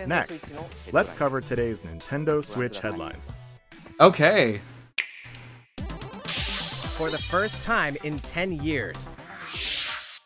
next, let's cover today's Nintendo Switch headlines. Okay. For the first time in 10 years,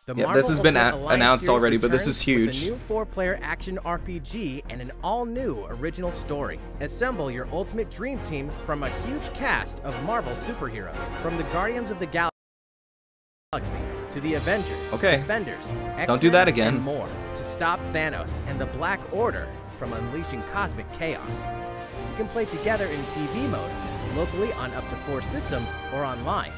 the Yeah, Marvel this has been Ultimate Alliance announced series already, but this is returns huge. with a new 4-player action RPG and an all-new original story. Assemble your ultimate dream team from a huge cast of Marvel superheroes, from the Guardians of the Galaxy to the Avengers, Okay. Defenders, Don't do that X-Men, again. and more, to stop Thanos and the Black Order from unleashing cosmic chaos. You can play together in TV mode, locally on up to 4 systems, or online.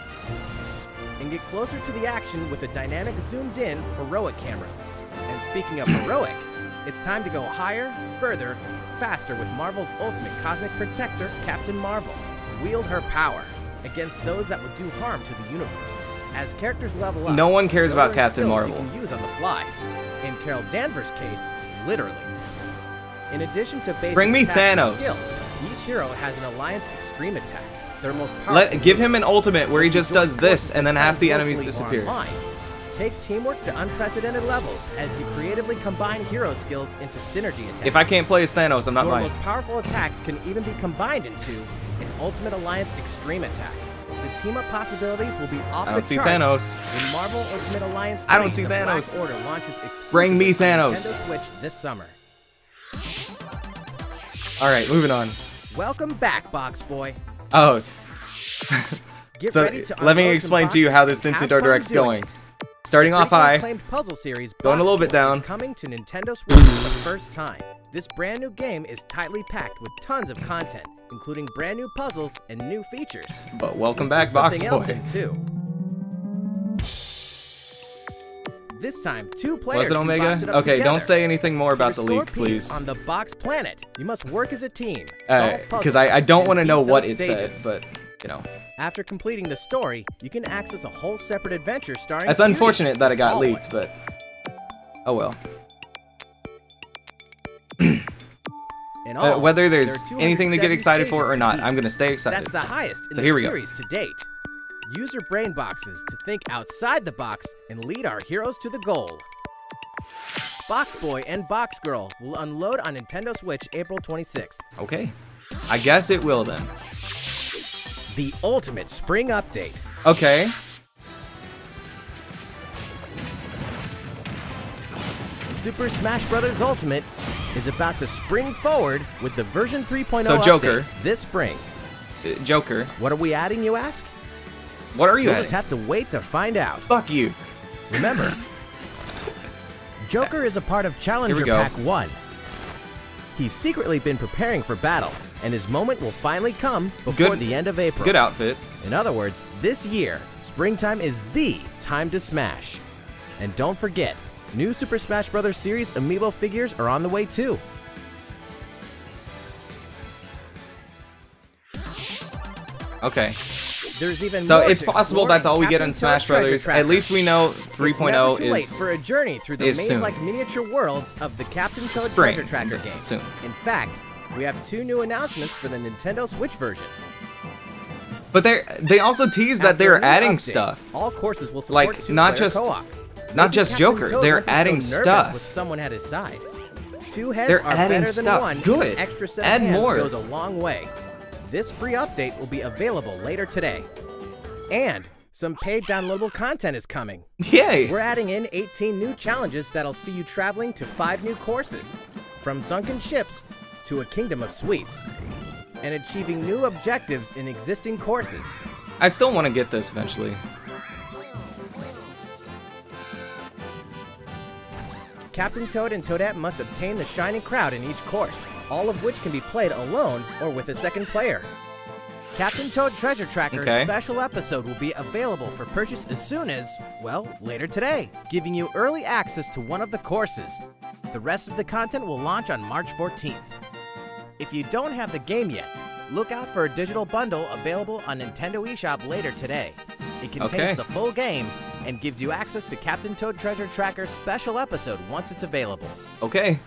And get closer to the action with a dynamic zoomed-in heroic camera. And speaking of heroic, it's time to go higher, further, faster with Marvel's ultimate cosmic protector, Captain Marvel. Wield her power against those that would do harm to the universe. As characters level up, No one cares about learn Captain skills Marvel. You can use on the fly. In Carol Danvers' case, literally. In addition to basic Bring me attacks and Thanos. skills, each hero has an Alliance Extreme attack. Their most powerful Give him an ultimate where he move. just does this and then half the enemies Locally or disappear. online. Take teamwork to unprecedented levels as you creatively combine hero skills into synergy attacks. If I can't play as Thanos, I'm not Your buying. most powerful attacks can even be combined into an Ultimate Alliance Extreme attack. The team-up possibilities will be off I the don't see charts Thanos. when Marvel Ultimate Alliance 3, I don't see the Thanos. Black Order launches exclusively Bring me for Thanos. Nintendo Switch this summer. Alright, moving on. Welcome back, Box Boy. Oh. Get So ready to let me unload explain some to you how boxes this and have Nintendo fun Direct's doing going. it. Starting off high. Acclaimed puzzle series Going a little Box bit Boy down. is coming to Nintendo Switch for the first time. This brand new game is tightly packed with tons of content, including brand new puzzles and new features. But welcome back, Box Something else Boy. in too. This time, 2 players Was it can box Omega? it up Okay, together. don't say anything more To about the restore leak, peace please. On the Box Planet, you must work as a team. solve Because puzzles, I don't and want to beat know what those it said, stages. but, you know. After completing the story, you can access a whole separate adventure starring It's Cutie, unfortunate that it got Tallboy. leaked, but... Oh well. In all, Whether there's there are anything to get 270 excited for or stages to not, beat. I'm gonna stay excited. That's the highest in So the here we go. series to date. Use your brain boxes to think outside the box and lead our heroes to the goal. Box Boy and Box Girl will unload on Nintendo Switch April 26th. Okay. I guess it will then. The ultimate spring update. Okay. Super Smash Bros. Ultimate is about to spring forward with the version 3.0 So Joker. update this spring. Joker. What are we adding, you ask? What are you You'll adding? just have to wait to find out. Fuck you. Remember, Joker is a part of Challenger go. Pack 1. He's secretly been preparing for battle, and his moment will finally come before the end of April. Good outfit. In other words, this year, springtime is the time to smash. And don't forget, new Super Smash Bros. Series Amiibo figures are on the way too. Okay. There's even So more it's to possible explore that's all we get in Captain Smash Toad Treasure Brothers. Tracker. At least we know It's 3.0 never too late is for a journey through the is soon. maze-like miniature worlds of the Captain Toad Spring. Treasure Tracker game. Soon. In fact, we have 2 new announcements for the Nintendo Switch version. But they also tease that After a they're new adding update, stuff. All courses will support Like, 2-player not just- co-op. Not Maybe just Captain Joker, Toad they're won't be so adding nervous stuff. with someone at his side. 2 heads They're are adding better than stuff. one. and Good. An extra set Add of hands more. goes a long way. This free update will be available later today. And some paid downloadable content is coming. Yay! We're adding in 18 new challenges that'll see you traveling to 5 new courses, from sunken ships to a kingdom of sweets, and achieving new objectives in existing courses. I still want to get this eventually. Captain Toad and Toadette must obtain the Shining Crowd in each course, all of which can be played alone or with a second player. Captain Toad Treasure Tracker special episode will be available for purchase as soon as, well, later today, giving you early access to one of the courses. The rest of the content will launch on March 14th. If you don't have the game yet, look out for a digital bundle available on Nintendo eShop later today. It contains the full game and gives you access to Captain Toad Treasure Tracker special episode once it's available. Okay.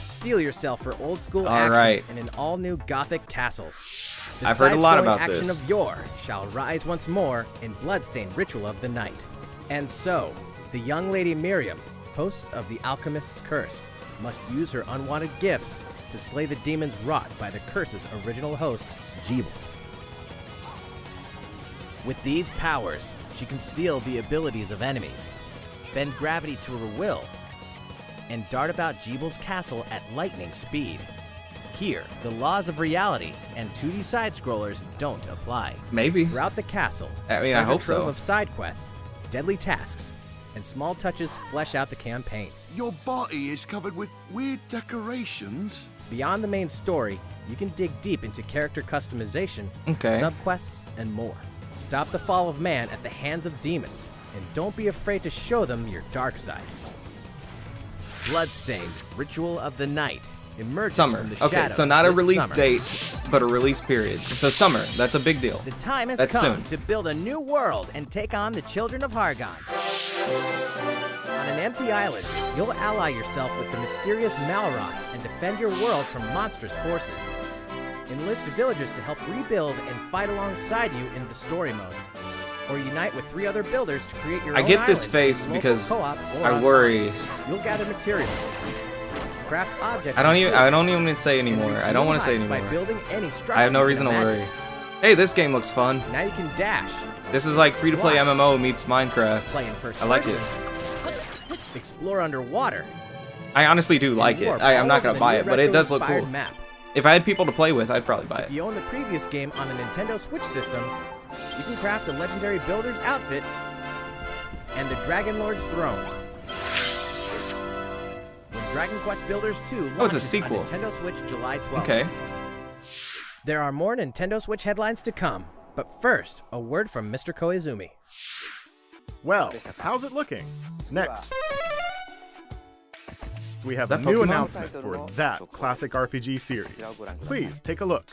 Steel yourself for old school All action right. in an all-new Gothic castle. The I've heard a lot side-scrolling about action this. of yore shall rise once more in Bloodstained Ritual of the Night. And so, the young lady Miriam, host of the Alchemist's Curse, must use her unwanted gifts to slay the demons wrought by the curse's original host, Jeeble. With these powers, she can steal the abilities of enemies, bend gravity to her will, and dart about Jeeble's castle at lightning speed. Here, the laws of reality and 2D side-scrollers don't apply. Maybe. Throughout the castle, I mean, I hope trove so. of side quests, deadly tasks, and small touches flesh out the campaign. Your body is covered with weird decorations. Beyond the main story, you can dig deep into character customization, Okay. subquests, and more. Stop the fall of man at the hands of demons, and don't be afraid to show them your dark side. Bloodstained Ritual of the Night emerges Summer. from the Okay, shadows so not a this release summer. date, but a release period. So summer, that's a big deal. The time has That's come soon. to build a new world and take on the children of Hargon. On an empty island, you'll ally yourself with the mysterious Malroth and defend your world from monstrous forces. Enlist villagers to help rebuild and fight alongside you in the story mode. Or unite with 3 other builders to create your I own get this island face in local because co-op or I online. worry. You'll gather materials, craft objects. I don't and even say tools, anymore. and I don't reach want to say new heights anymore. By building any structure I have no you can reason to imagine. worry. Hey, this game looks fun. Now you can dash, This is like free-to-play Fly. MMO meets Minecraft. play in first I like person, it. explore underwater. I honestly do like it. warp I'm all not over gonna the buy new it, but it does look retro-inspired cool. Map. If I had people to play with, I'd probably buy If it. you own the previous game on the Nintendo Switch system, you can craft a legendary builder's outfit and the Dragon Lord's throne. When Dragon Quest Builders 2 Oh, it's a launches sequel. on Nintendo Switch July 12th. Okay. There are more Nintendo Switch headlines to come, but first, a word from Mr. Koizumi. Well, how's it looking? Next, we have a That new Pokemon? announcement for that classic RPG series. Please take a look.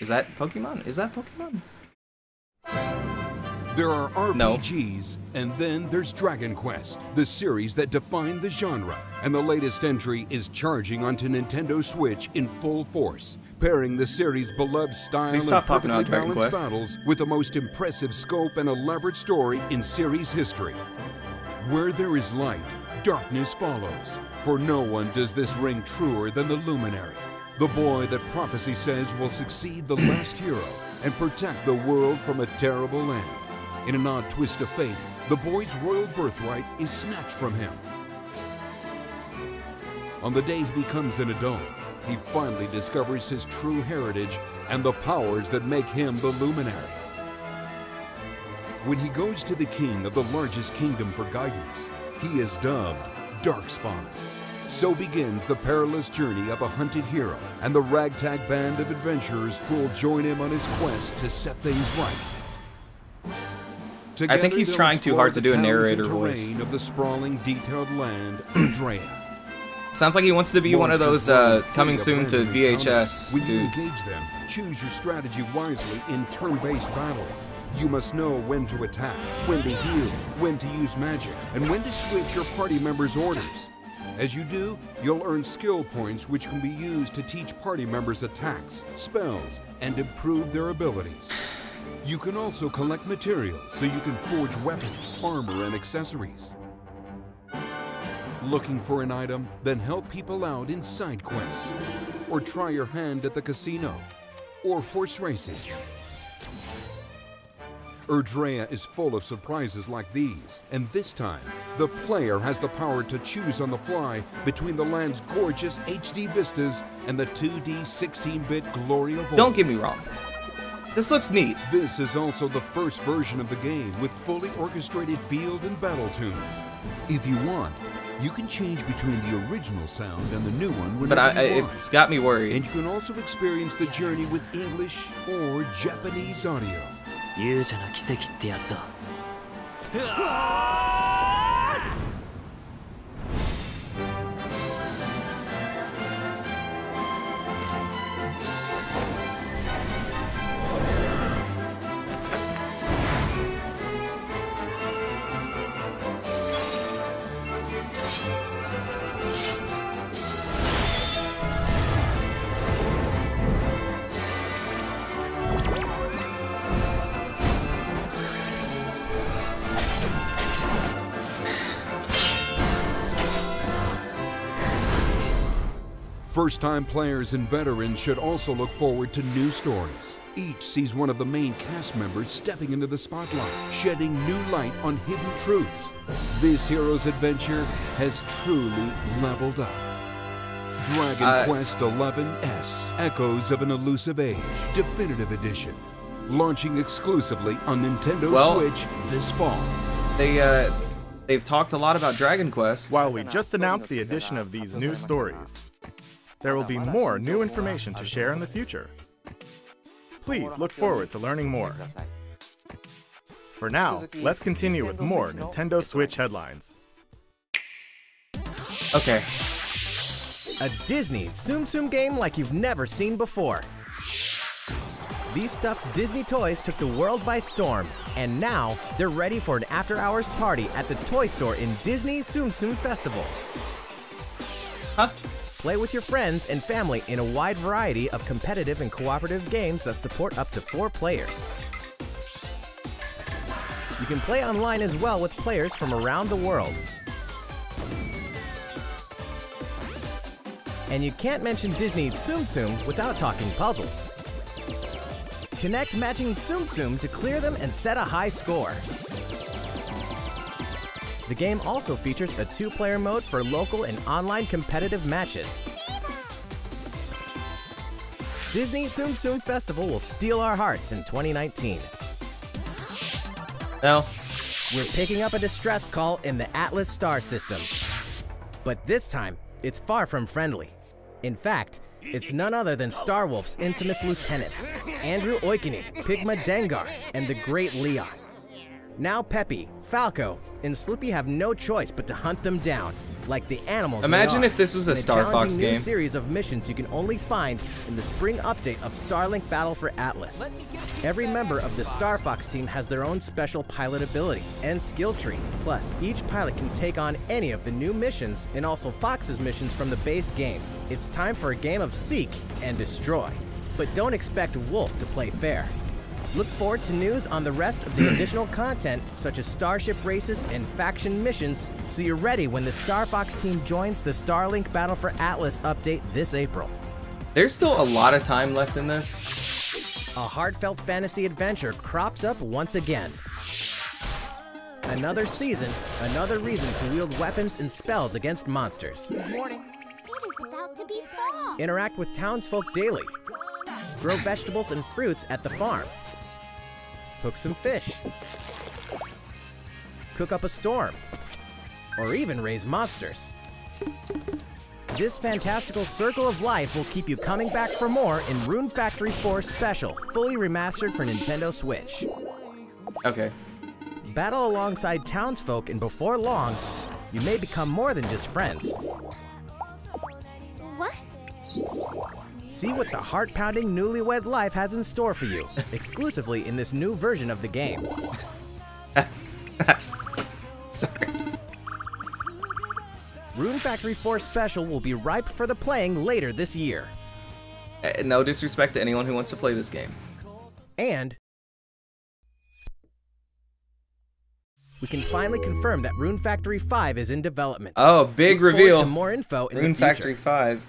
Is that Pokemon? Is that Pokemon? There are No. RPGs, and then there's Dragon Quest, the series that defined the genre. And the latest entry is charging onto Nintendo Switch in full force, pairing the series' beloved style Please and stop talking perfectly about Dragon balanced Quest. battles with the most impressive scope and elaborate story in series history. Where there is light, darkness follows. For no one does this ring truer than the Luminary. the boy that prophecy says will succeed the last hero and protect the world from a terrible land. In an odd twist of fate, the boy's royal birthright is snatched from him. On the day he becomes an adult, he finally discovers his true heritage and the powers that make him the luminary. When he goes to the king of the largest kingdom for guidance, he is dubbed Darkspawn. So begins the perilous journey of a hunted hero and the ragtag band of adventurers who will join him on his quest to set things right. I think he's trying too hard to do a narrator voice. Of the sprawling, detailed land, Erdrea. Sounds like he wants to be one of those coming soon to VHS when you dudes. engage them, choose your strategy wisely in turn-based battles. You must know when to attack, when to heal, when to use magic, and when to switch your party members' orders. As you do, you'll earn skill points which can be used to teach party members attacks, spells, and improve their abilities. You can also collect materials so you can forge weapons, armor, and accessories. Looking for an item? Then help people out in side quests. Or try your hand at the casino. Or horse racing. Erdrea is full of surprises like these, and this time, the player has the power to choose on the fly between the land's gorgeous HD vistas and the 2D 16-bit glory of old. Don't get me wrong. This looks neat. This is also the first version of the game with fully orchestrated field and battle tunes. If you want, you can change between the original sound and the new one whenever you want. It's got me worried. And you can also experience the journey with English or Japanese audio. 勇者の奇跡ってやつだ。 First-time players and veterans should also look forward to new stories. Each sees one of the main cast members stepping into the spotlight, shedding new light on hidden truths. This hero's adventure has truly leveled up. Dragon Quest XI-S, Echoes of an Elusive Age, Definitive Edition. Launching exclusively on Nintendo Switch this fall. They've talked a lot about Dragon Quest. While we just announced the addition of these new stories, there will be more new information to share in the future. Please look forward to learning more. For now, let's continue with more Nintendo Switch headlines. Okay. A Disney Tsum Tsum game like you've never seen before. These stuffed Disney toys took the world by storm, and now they're ready for an after-hours party at the toy store in Disney Tsum Tsum Festival. Huh? Play with your friends and family in a wide variety of competitive and cooperative games that support up to 4 players. You can play online as well with players from around the world. And you can't mention Disney Tsum Tsum without talking puzzles. Connect matching Tsum Tsum to clear them and set a high score. The game also features a 2-player mode for local and online competitive matches. Disney Tsum Tsum Festival will steal our hearts in 2019. No. We're picking up a distress call in the Atlas star system. But this time, it's far from friendly. In fact, it's none other than Starwolf's infamous lieutenants, Andrew Oikonen, Pigma Dengar, and the Great Leon. Now Peppy, Falco, and Slippy have no choice but to hunt them down, like the animals. Imagine if this was a Star Fox game. New series of missions you can only find in the spring update of Starlink Battle for Atlas. Every member of the Star Fox team has their own special pilot ability and skill tree. Plus, each pilot can take on any of the new missions and also Fox's missions from the base game. It's time for a game of seek and destroy. But don't expect Wolf to play fair. Look forward to news on the rest of the additional content, such as starship races and faction missions, so you're ready when the Star Fox team joins the Starlink Battle for Atlas update this April. There's still a lot of time left in this. A heartfelt fantasy adventure crops up once again. Another season, another reason to wield weapons and spells against monsters. Good morning. It is about to be fall. Interact with townsfolk daily. Grow vegetables and fruits at the farm. Hook some fish. Cook up a storm. Or even raise monsters. This fantastical circle of life will keep you coming back for more in Rune Factory 4 Special, fully remastered for Nintendo Switch. Okay. Battle alongside townsfolk, and before long, you may become more than just friends. What? See what the heart-pounding newlywed life has in store for you, exclusively in this new version of the game. Sorry. Rune Factory 4 Special will be ripe for the playing later this year. No disrespect to anyone who wants to play this game. And we can finally confirm that Rune Factory 5 is in development. Oh, big Look forward reveal. to more info in Rune the future. Factory 5.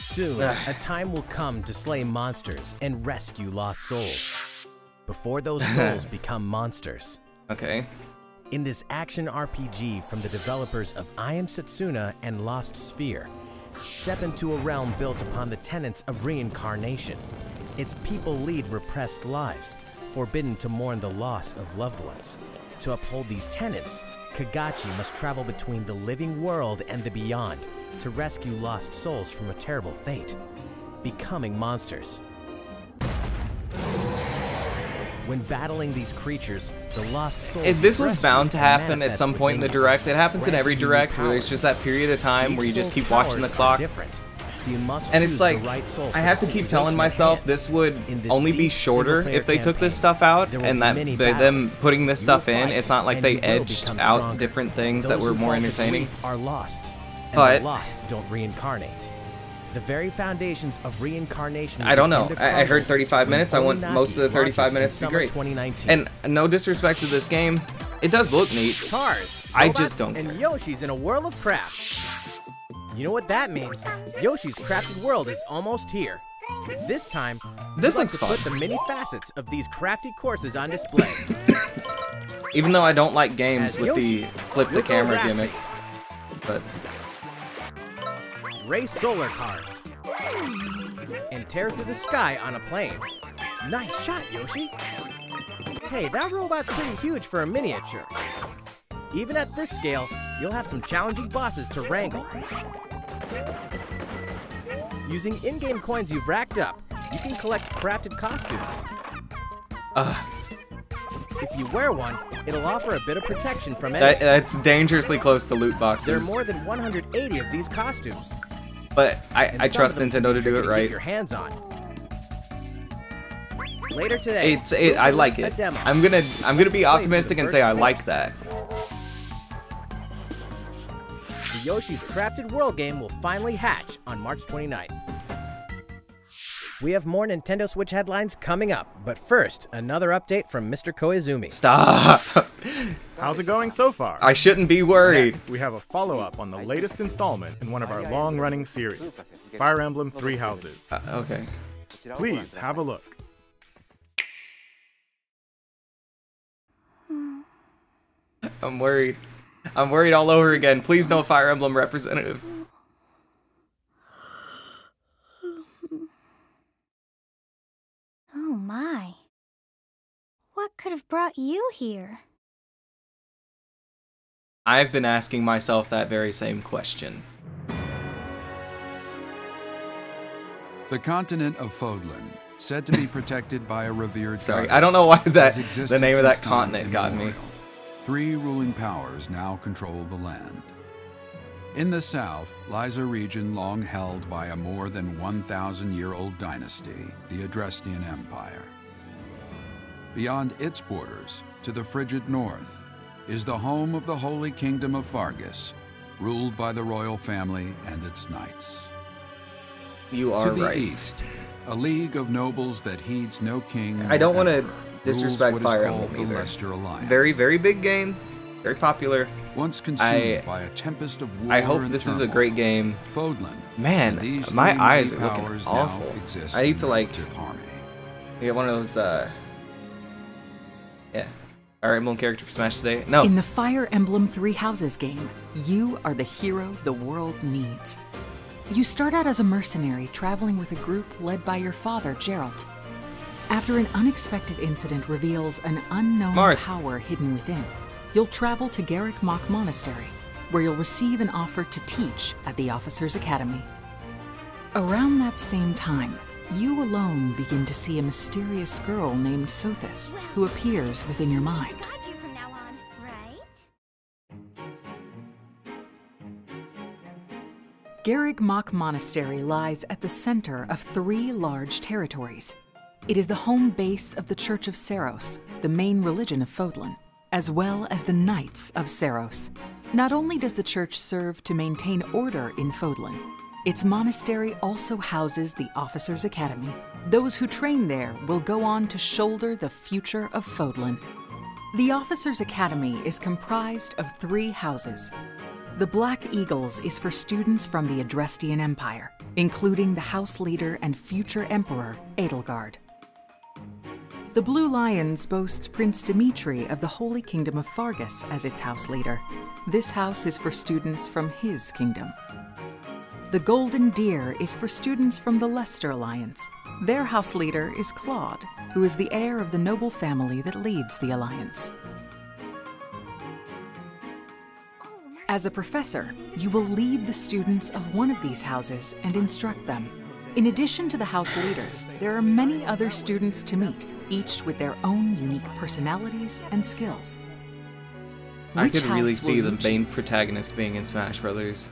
Soon, a time will come to slay monsters and rescue lost souls. Before those souls become monsters. Okay. In this action RPG from the developers of I Am Setsuna and Lost Sphere, step into a realm built upon the tenets of reincarnation. Its people lead repressed lives, forbidden to mourn the loss of loved ones. To uphold these tenets, Kagachi must travel between the living world and the beyond to rescue lost souls from a terrible fate, becoming monsters. When battling these creatures, the lost souls... If this was rescued bound to can happen at manifest some point in the within you, direct. It happens in every granting you direct where there's powers. just that period of time where you Each just keep soul's watching the powers are clock. different, so you must And choose it's like, the right soul I for have the to keep situation telling at myself hand. this would In this only be deep shorter single-player if they took this campaign, stuff out, there will and be that many by them battles. putting this You stuff will in, fight, it's not like and they you will edged become out stronger. different things that Those were who more fall to entertaining. grief are lost, and But- the lost don't reincarnate. The very foundations of reincarnation. I don't know. begin to I heard crumble 35 when minutes. I want Oninaki most of the 35 launches in minutes to be summer great. 2019. And no disrespect to this game, it does look neat. Cars, I robots, just don't and care. Yoshi's in a world of craft. You know what that means? Yoshi's crafted world is almost here. This time, This we'd like looks to fun. put the many facets of these crafty courses on display. Even though I don't like games As with the Yoshi, flip the you'll go camera rafting. gimmick. But Race solar cars. And tear through the sky on a plane. Nice shot, Yoshi. Hey, that robot's pretty huge for a miniature. Even at this scale, you'll have some challenging bosses to wrangle. Using in-game coins you've racked up, you can collect crafted costumes. If you wear one, it'll offer a bit of protection from enemies. that's dangerously close to loot There are boxes. more than 180 of these costumes. But I and some trust of them can Nintendo be to do tricky it get right. your hands on. Later today, I like a it. demo. I'm gonna be Play optimistic through and the say I first like phase. that. The Yoshi's Crafted World game will finally hatch on March 29th. We have more Nintendo Switch headlines coming up, but first, another update from Mr. Koizumi. Stop. How's it going so far? I shouldn't be worried. Next, we have a follow-up on the latest installment in one of our long-running series, Fire Emblem Three Houses. Okay. Please have a look. I'm worried. I'm worried all over again. Please no Fire Emblem representative. Oh my. What could have brought you here? I've been asking myself that very same question. The continent of Fodlan, said to be protected by a revered Sorry, goddess, I don't know why has the existed name of since that time continent got me. immemorial. 3 ruling powers now control the land. In the south lies a region long held by a more than 1,000-year-old dynasty, the Adrestian Empire. Beyond its borders, to the frigid north, is the home of the Holy Kingdom of Fargus, ruled by the royal family and its knights. You are To the right. east, a league of nobles that heeds no king. I don't want to disrespect Fire Emblem either. Leicester Alliance. Very, very big game. Very popular. Once consumed by a tempest of war I hope and this is a turmoil, great game. Fodlan, Man, these my three eyes are main looking powers awful. now exist I need in to like relative harmony. get one of those yeah. Fire Emblem character for Smash today. No. In the Fire Emblem Three Houses game, you are the hero the world needs. You start out as a mercenary traveling with a group led by your father, Geralt. After an unexpected incident reveals an unknown power hidden within, you'll travel to Garrick Mach Monastery, where you'll receive an offer to teach at the Officers' Academy. Around that same time, you alone begin to see a mysterious girl named Sothis, who appears within your mind. Garrick Mach Monastery lies at the center of 3 large territories. It is the home base of the Church of Seiros, the main religion of Fodlan, as well as the Knights of Seiros. Not only does the church serve to maintain order in Fodlan, its monastery also houses the Officers' Academy. Those who train there will go on to shoulder the future of Fodlan. The Officers' Academy is comprised of 3 houses. The Black Eagles is for students from the Adrestian Empire, including the House Leader and future Emperor, Edelgard. The Blue Lions boasts Prince Dimitri of the Holy Kingdom of Faerghus as its House Leader. This house is for students from his kingdom. The Golden Deer is for students from the Leicester Alliance. Their House Leader is Claude, who is the heir of the noble family that leads the Alliance. As a professor, you will lead the students of one of these houses and instruct them. In addition to the house leaders, there are many other students to meet, each with their own unique personalities and skills. I could really see the main protagonist being in Smash Brothers.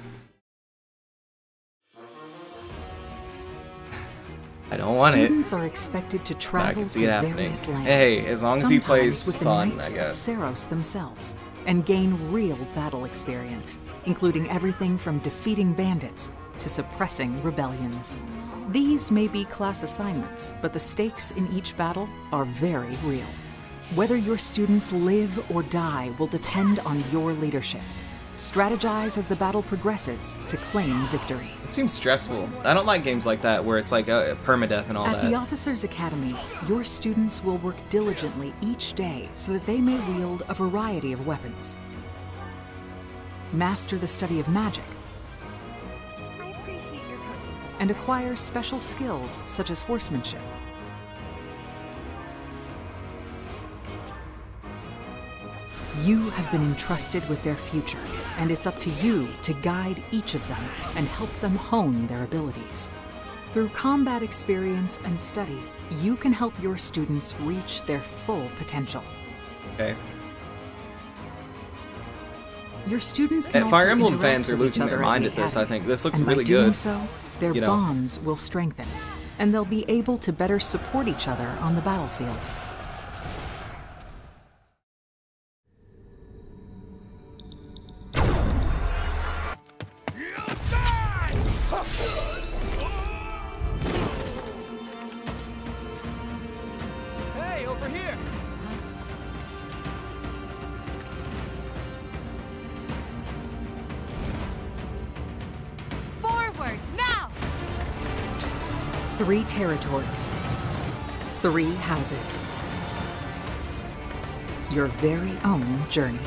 I don't want it. Students are expected to travel to various lands. Hey, as long as he plays with fun, the Knights I guess. of Seiros themselves, and gain real battle experience, including everything from defeating bandits to suppressing rebellions. These may be class assignments, but the stakes in each battle are very real. Whether your students live or die will depend on your leadership. Strategize as the battle progresses to claim victory. It seems stressful. I don't like games like that where it's like permadeath and all that. At the Officers' Academy, your students will work diligently each day so that they may wield a variety of weapons. Master the study of magic. I appreciate your coaching. And acquire special skills such as horsemanship. You have been entrusted with their future, and it's up to you to guide each of them and help them hone their abilities. Through combat experience and study, you can help your students reach their full potential. Okay. Your students can also Fire Emblem interact fans are with losing each their other mind at at the this, I academy. think. This looks And really by doing good. so, their You know. bonds will strengthen, and they'll be able to better support each other on the battlefield. Hey, over here! Forward, now! 3 territories. 3 houses. Your very own journey.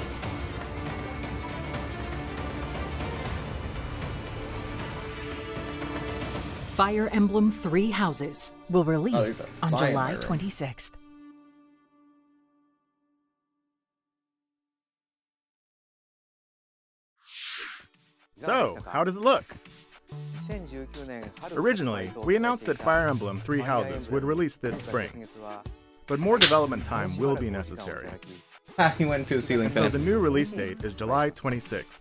Fire Emblem 3 Houses will release on July 26th. So, how does it look? Originally, we announced that Fire Emblem 3 Houses would release this spring, but more development time will be necessary. He went to the ceiling So fan. the new release date is July 26th.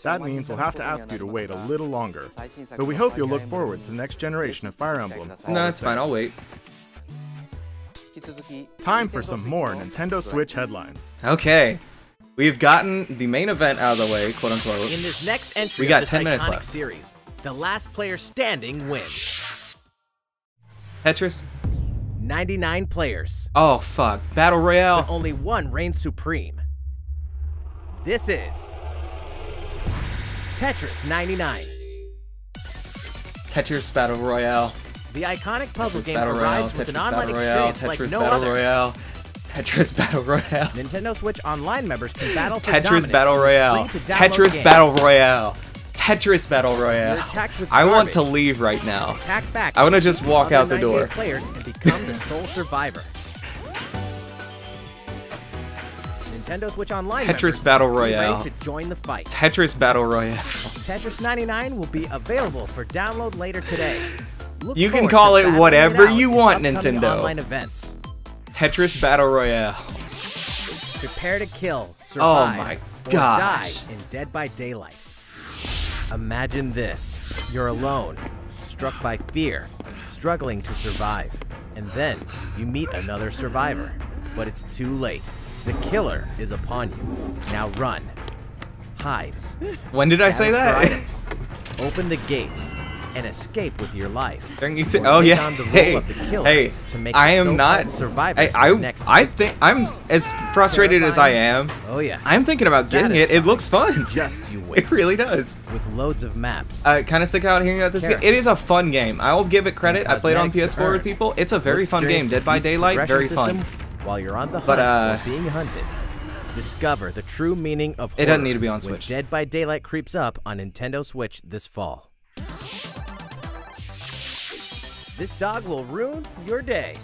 That means we'll have to ask you to wait a little longer, but we hope you'll look forward to the next generation of Fire Emblem. No, that's fine. I'll wait. Time for some more Nintendo Switch headlines. Okay. We've gotten the main event out of the way, quote unquote. In this next entry we got of this 10 minutes iconic left. series, the last player standing wins. Tetris? 99 players. Oh, fuck. Battle Royale. But only one reigns supreme. This is Tetris 99. Tetris Battle Royale. The iconic puzzle Tetris game Battle Royale. arrives with an Tetris online Battle Royale. experience Tetris like no Battle other. Royale. Tetris Battle Royale. Nintendo Switch Online members can battle for Tetris dominance Battle in this Royale. free-to-download Tetris game. Battle Royale. Tetris Battle You're Royale. attacked with I want to garbage. leave right now. Attack back. I want to just with walk other out the 98 door. Players and become the sole survivor. Nintendo Switch Online Tetris members Battle be Royale. ready to join the fight. Tetris Battle Royale. Tetris 99 will be available for download later today. Look You can forward call to it battling whatever out you in want, upcoming Nintendo. Online events. Tetris Battle Royale. Prepare to kill, survive, my or gosh. die in Dead by Daylight. Imagine this. You're alone, struck by fear, struggling to survive. And then you meet another survivor. But it's too late. The killer is upon you. Now run. Hide. When did I say Scatter for that? items. Open the gates and escape with your life. Don't you Or think? Oh take yeah. on the role Hey, of the killer hey. to make I the am so-called not. survivors I the next think I'm as frustrated as I am. Oh yes. I'm thinking about getting it. It looks fun. Just you wait. It really does. With loads of maps. Kind of sick out hearing about this game. It is a fun game. I will give it credit. I played on cosmetics to PS4 earn. with people. It's a very You'll fun game. experience Dead the by deep Daylight, very progression fun. system While you're on the hunt But, or being hunted. Discover the true meaning of horror. It doesn't need to be on when Switch. Dead by Daylight creeps up on Nintendo Switch this fall. This dog will ruin your day.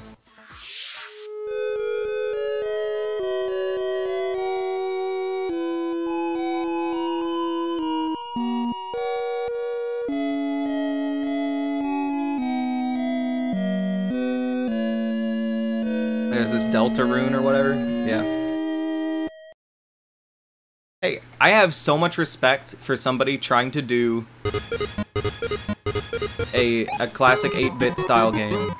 There's this Deltarune or whatever. Yeah. Hey, I have so much respect for somebody trying to do a classic 8-bit style game.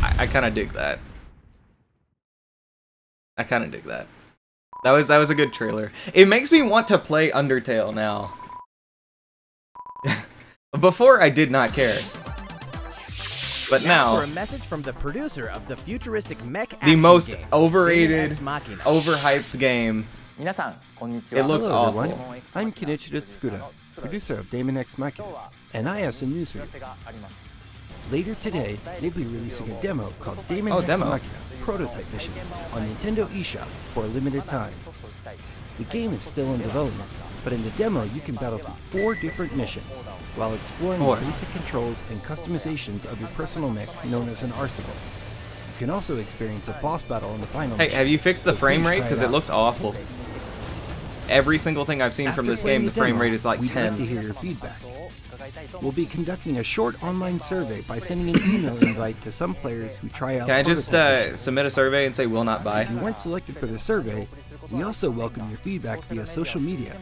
I kind of dig that. I kind of dig that. That was a good trailer. It makes me want to play Undertale now. Before I did not care. But now, for a message from the producer of the futuristic mech the action most game, overrated, Deus Ex Machina. overhyped game. It looks Hello, awful. everyone. I'm Kenichiro Tsukuda, producer of Daemon X Machina, and I have some news for you. Later today, they'll be releasing a demo called Daemon X demo. Machina Prototype Mission on Nintendo eShop for a limited time. The game is still in development, but in the demo you can battle through 4 different missions while exploring the basic controls and customizations of your personal mech known as an arsenal. You can also experience a boss battle in the final Hey, mission, have you fixed the so frame please rate? try Because it it out. looks awful. Every single thing I've seen from After this playing game, the frame demo, rate is like we'd 10. like to hear your feedback. We'll be conducting a short online survey by sending an email invite to some players who try out Can I just prototype missions. submit a survey and say will not buy? If you weren't selected for the survey, we also welcome your feedback via social media.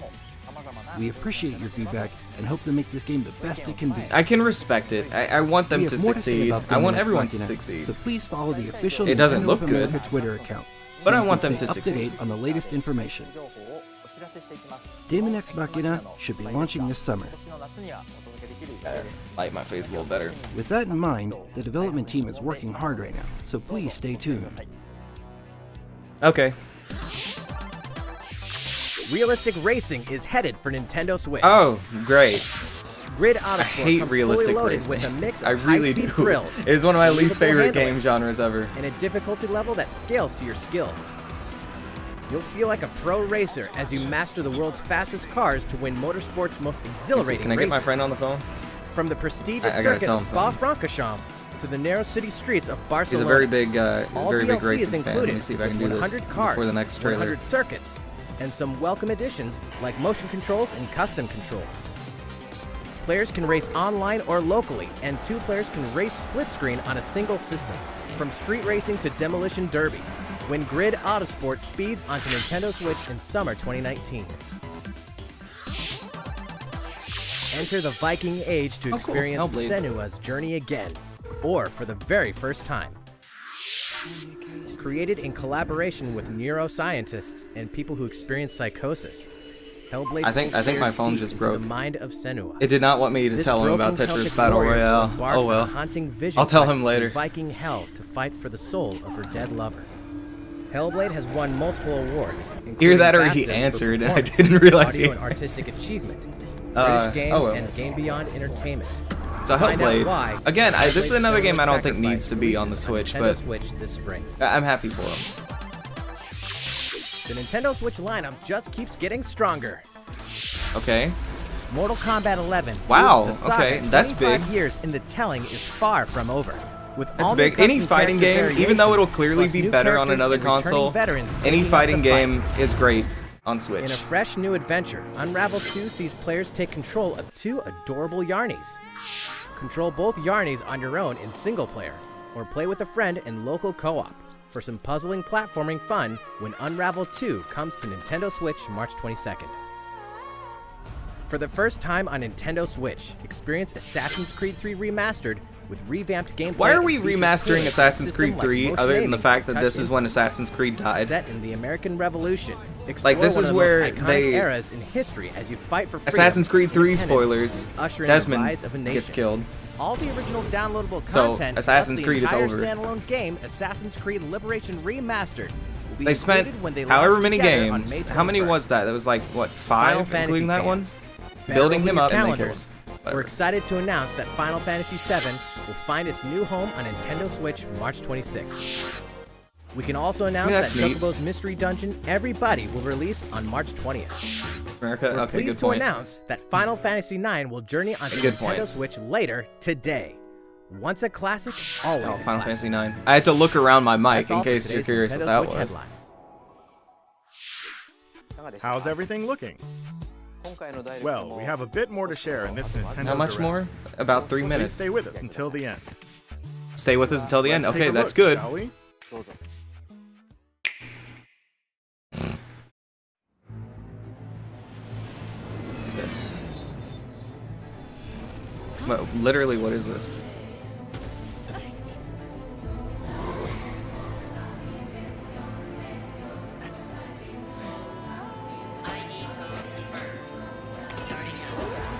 We appreciate your feedback and hope to make this game the best it can be. I can respect it. I want them We to have more to say succeed. about I want Daemon X everyone to Machina, succeed. So please follow the official It doesn't Nintendo look of good. America Twitter account. But I you want can them to stay up to succeed. date on the latest information. Daemon X Machina should be launching this summer. Light my face a little better. With that in mind, the development team is working hard right now, so please stay tuned. Okay. Realistic racing is headed for Nintendo Switch. Oh, great. Grid I Autosport hate comes realistic fully loaded racing. with a mix of I really high-speed do. thrills, It is one of my least beautiful favorite handling, game genres ever. and a difficulty level that scales to your skills. You'll feel like a pro racer as you master the world's fastest cars to win motorsport's most exhilarating Can I get my races. friend on the phone? From the prestigious I gotta circuit tell of him Spa-Francorchamps to the narrow city streets of He's Barcelona. a very big All racing DLC is fan. Let included me see if I can with do this 100 cars, before the next trailer. 100 circuits, and some welcome additions like motion controls and custom controls. Players can race online or locally, and 2 players can race split screen on a single system, from street racing to demolition derby, when Grid Autosport speeds onto Nintendo Switch in summer 2019. Enter the Viking Age to Oh, cool. experience Hellblade. Senua's journey again, or for the very first time. Created in collaboration with neuroscientists and people who experience psychosis, Hellblade I think my phone just broke. The mind of Senua. It did not want me to tell him about Tetris Battle Royale. Oh well. I'll tell him later. Viking hell to fight for the soul of her dead lover. Hellblade has won multiple awards. Either that or he answered and I didn't realize he audio and artistic achievement. British Game and Game Beyond Entertainment. So Hellblade. Again, this is another game I don't think needs to be on the Switch, but this spring. I'm happy for him. The Nintendo Switch lineup just keeps getting stronger. Okay. Mortal Kombat 11. Wow. Okay, that's big. 25 years in the telling is far from over. With that's big. Any fighting game, even though it'll clearly be better on another console, any fighting game is great on Switch. In a fresh new adventure, Unravel 2 sees players take control of 2 adorable Yarnies. Control both Yarnies on your own in single player, or play with a friend in local co-op for some puzzling platforming fun when Unravel 2 comes to Nintendo Switch March 22nd. For the first time on Nintendo Switch, experience Assassin's Creed 3 Remastered with revamped gameplay. Why are we remastering Assassin's Creed 3 other than the fact that this is when Assassin's Creed died? Set in the American Revolution. Like this is where they eras in history as you fight for Assassin's Creed 3 spoilers. Desmond gets killed. All the original downloadable So content, Assassin's Creed is over. Standalone game, Assassin's Creed Liberation Remastered. They spent however many games. How many was that? That was like what, 5, including that one? Building him up and they killed him. We're excited to announce that Final Fantasy VII will find its new home on Nintendo Switch March 26th. We can also announce that Chocobo's Mystery Dungeon Everybody will release on March 20th. America, We're okay, pleased good point. to announce that Final Fantasy IX will journey onto Nintendo Switch later today. Once a classic, always a Final classic. Fantasy IX. I had to look around my mic in case you're curious what that was. How's everything looking? Well, we have a bit more to share in this Nintendo How much Direct. more? About 3 Please minutes. stay with us until the end. Stay with us until the end. Let's Okay, take a that's look, good. shall we? This. Well, literally, what is this?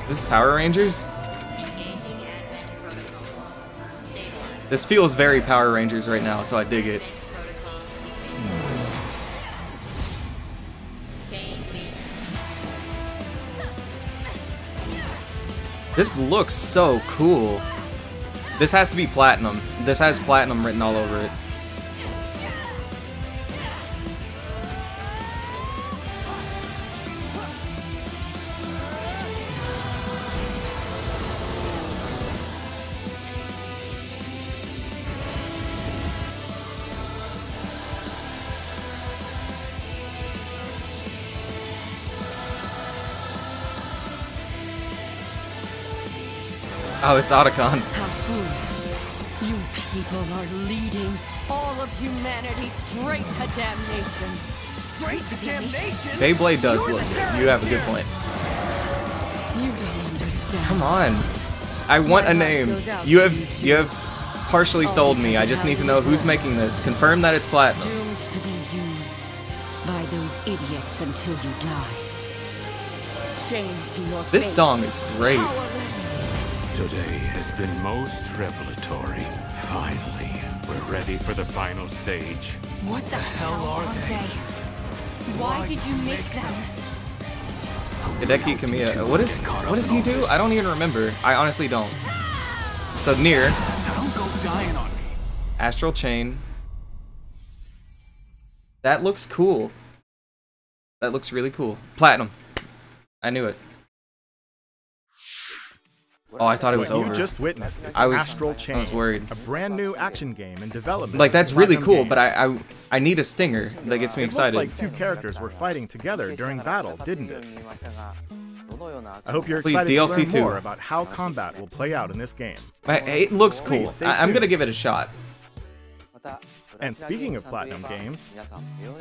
This is Power Rangers? This feels very Power Rangers right now, so I dig it. This looks so cool. This has to be platinum. This has platinum written all over it. Oh, it's Otacon. How foolish. You people are leading all of humanity straight to damnation. Straight to damnation? Beyblade does look good. You have a good point. You don't understand. Come on. I want a name. You have partially sold me. I just need to know who's making this. Confirm that it's platinum. Doomed to be used by those idiots until you die. Chained to your This song is great. Today has been most revelatory. Finally, we're ready for the final stage. What the hell are they? Why did you make them? Hideki Kamiya. What does he do? I don't even remember. I honestly don't. So Nier. Don't go dying on me. Astral Chain. That looks cool. That looks really cool. Platinum. I knew it. Oh, I thought it was over. You just witnessed this Astral Chain, I was worried. a brand new action game in development. Like that's really cool, Games. but I need a stinger that gets me excited. It looked like two characters were fighting together during battle, didn't it? I hope you're Please, excited DLC to learn 2. more about how combat will play out in this game. It looks cool. Please stay I'm gonna tuned. give it a shot. And speaking of Platinum games,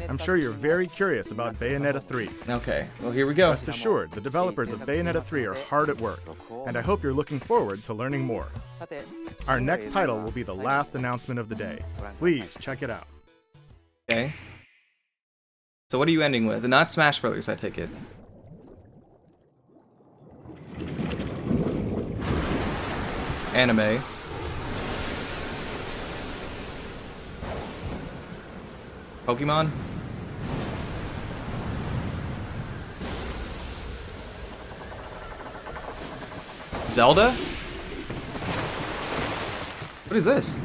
I'm sure you're very curious about Bayonetta 3. Okay, well here we go. Rest assured, the developers of Bayonetta 3 are hard at work, and I hope you're looking forward to learning more. Our next title will be the last announcement of the day. Please check it out. Okay. So what are you ending with? Not Smash Brothers, I take it. anime. Pokemon? Zelda? What is this?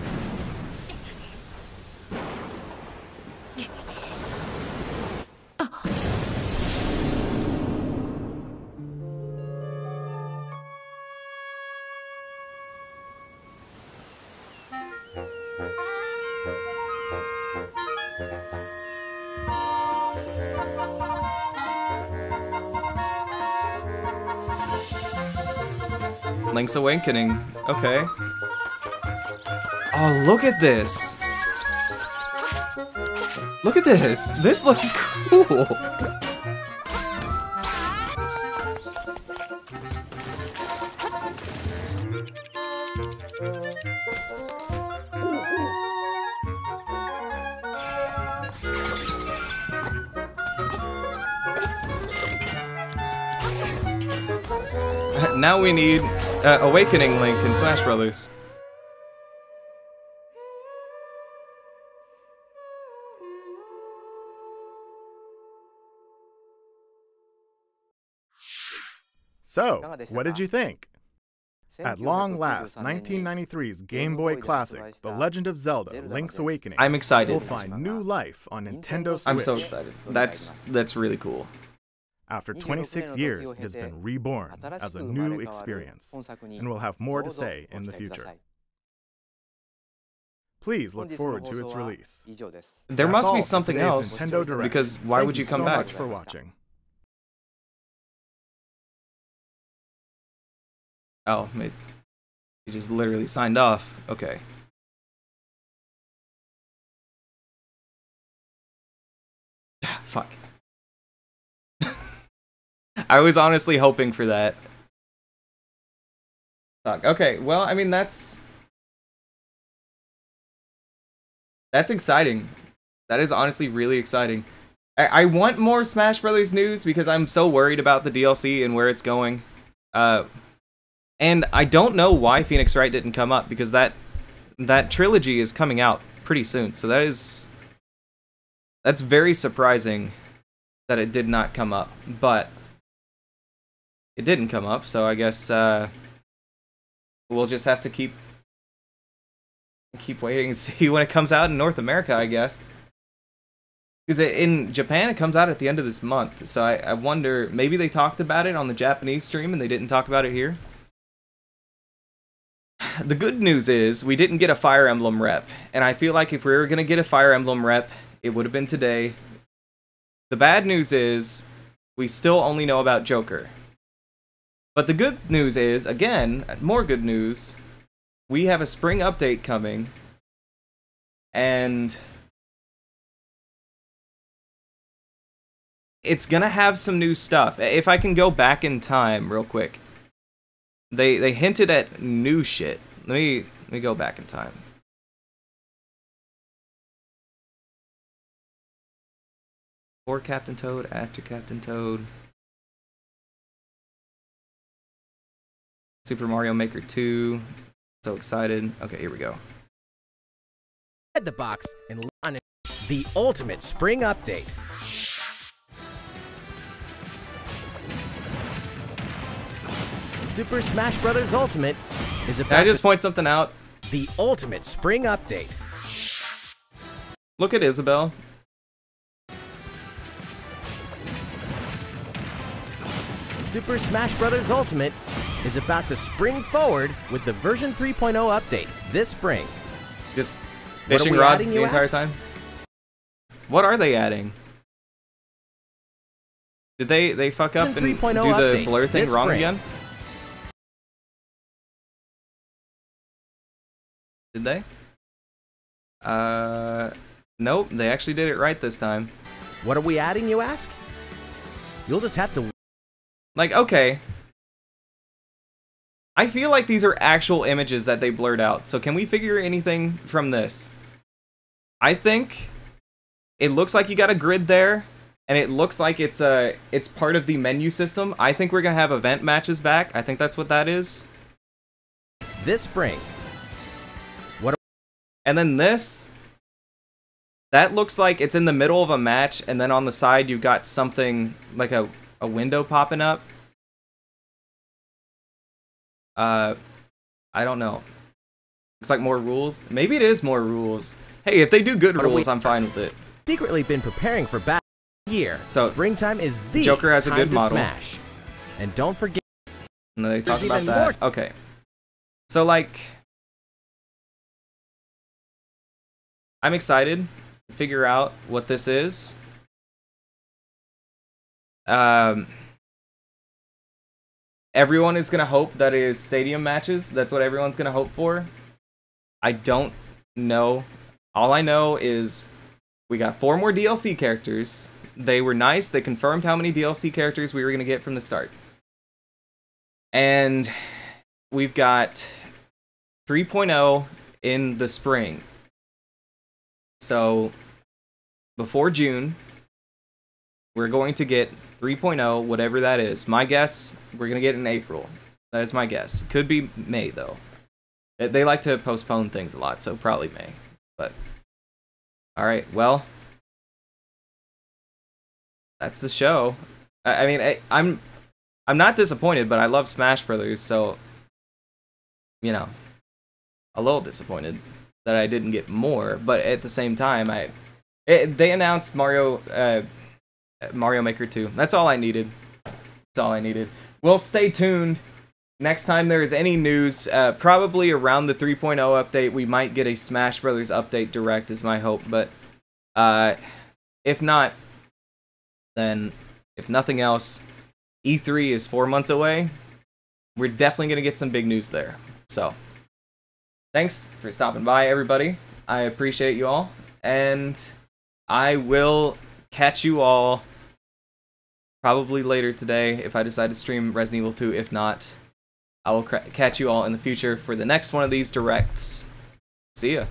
Link's Awakening. Okay. Oh, look at this. Look at this. This looks cool. Now we need Awakening Link in Smash Brothers. So, what did you think? At long last, 1993's Game Boy Classic, The Legend of Zelda: Link's Awakening, I'm excited. will find new life on Nintendo Switch. I'm so excited. That's really cool. After 26 years, it has been reborn as a new experience, and will have more to say in the future. Please look forward to its release. There must be something else, Nintendo Direct. because why would you come back? Thank you so much for watching. Oh, he just literally signed off. Okay. Fuck. I was honestly hoping for that. Fuck. Okay, well, I mean, that's exciting. That is honestly really exciting. I want more Smash Brothers news because I'm so worried about the DLC and where it's going. And I don't know why Phoenix Wright didn't come up, because that trilogy is coming out pretty soon. So that's very surprising that it did not come up. But it didn't come up, so I guess we'll just have to keep waiting and see when it comes out in North America, I guess. Because in Japan, it comes out at the end of this month. So I wonder, maybe they talked about it on the Japanese stream and they didn't talk about it here. The good news is we didn't get a Fire Emblem rep, and I feel like if we were going to get a Fire Emblem rep, it would have been today. The bad news is we still only know about Joker. But the good news is, again, more good news, we have a spring update coming, and it's going to have some new stuff. If I can go back in time real quick. They hinted at new shit. Let me go back in time. Before Captain Toad, after Captain Toad. Super Mario Maker 2. So excited. Okay, here we go. Head the box and on the ultimate spring update. Super Smash Bros. Ultimate is about Can I just point something out? The ultimate spring update. Look at Isabelle. Super Smash Bros. Ultimate is about to spring forward with the version 3.0 update this spring. Just fishing rod the entire time? What are they adding? Did they fuck up and do the blur thing wrong again? Did they? Nope, they actually did it right this time. What are we adding, you ask? You'll just have to... Like, okay. I feel like these are actual images that they blurred out, so can we figure anything from this? I think it looks like you got a grid there, and it looks like it's part of the menu system. I think we're gonna have event matches back. I think that's what that is. this spring. And then this, that looks like it's in the middle of a match, and then on the side you've got something like a window popping up. I don't know. Looks like more rules. Maybe it is more rules. Hey, if they do good rules, I'm fine with it. Secretly been preparing for battle year. So springtime is the Joker has a time good to model. Smash. And don't forget. And they talk there's about even that. more. Okay. So like, I'm excited to figure out what this is. Everyone is gonna hope that it is stadium matches. That's what everyone's gonna hope for. I don't know. All I know is we got 4 more DLC characters. They were nice. They confirmed how many DLC characters we were gonna get from the start. And we've got 3.0 in the spring. So before June, we're going to get 3.0, whatever that is. My guess, we're going to get it in April. That is my guess. Could be May, though. They like to postpone things a lot, so probably May. But, alright, well, that's the show. I mean, I'm not disappointed, but I love Smash Brothers, so, you know, a little disappointed that I didn't get more, but at the same time, they announced Mario Maker 2. That's all I needed. That's all I needed. Well, stay tuned. Next time there is any news, probably around the 3.0 update, we might get a Smash Brothers update direct, is my hope, but if not, then if nothing else, E3 is 4 months away. We're definitely going to get some big news there. So, thanks for stopping by, everybody. I appreciate you all, and I will catch you all probably later today if I decide to stream Resident Evil 2. If not, I will catch you all in the future for the next one of these directs. See ya.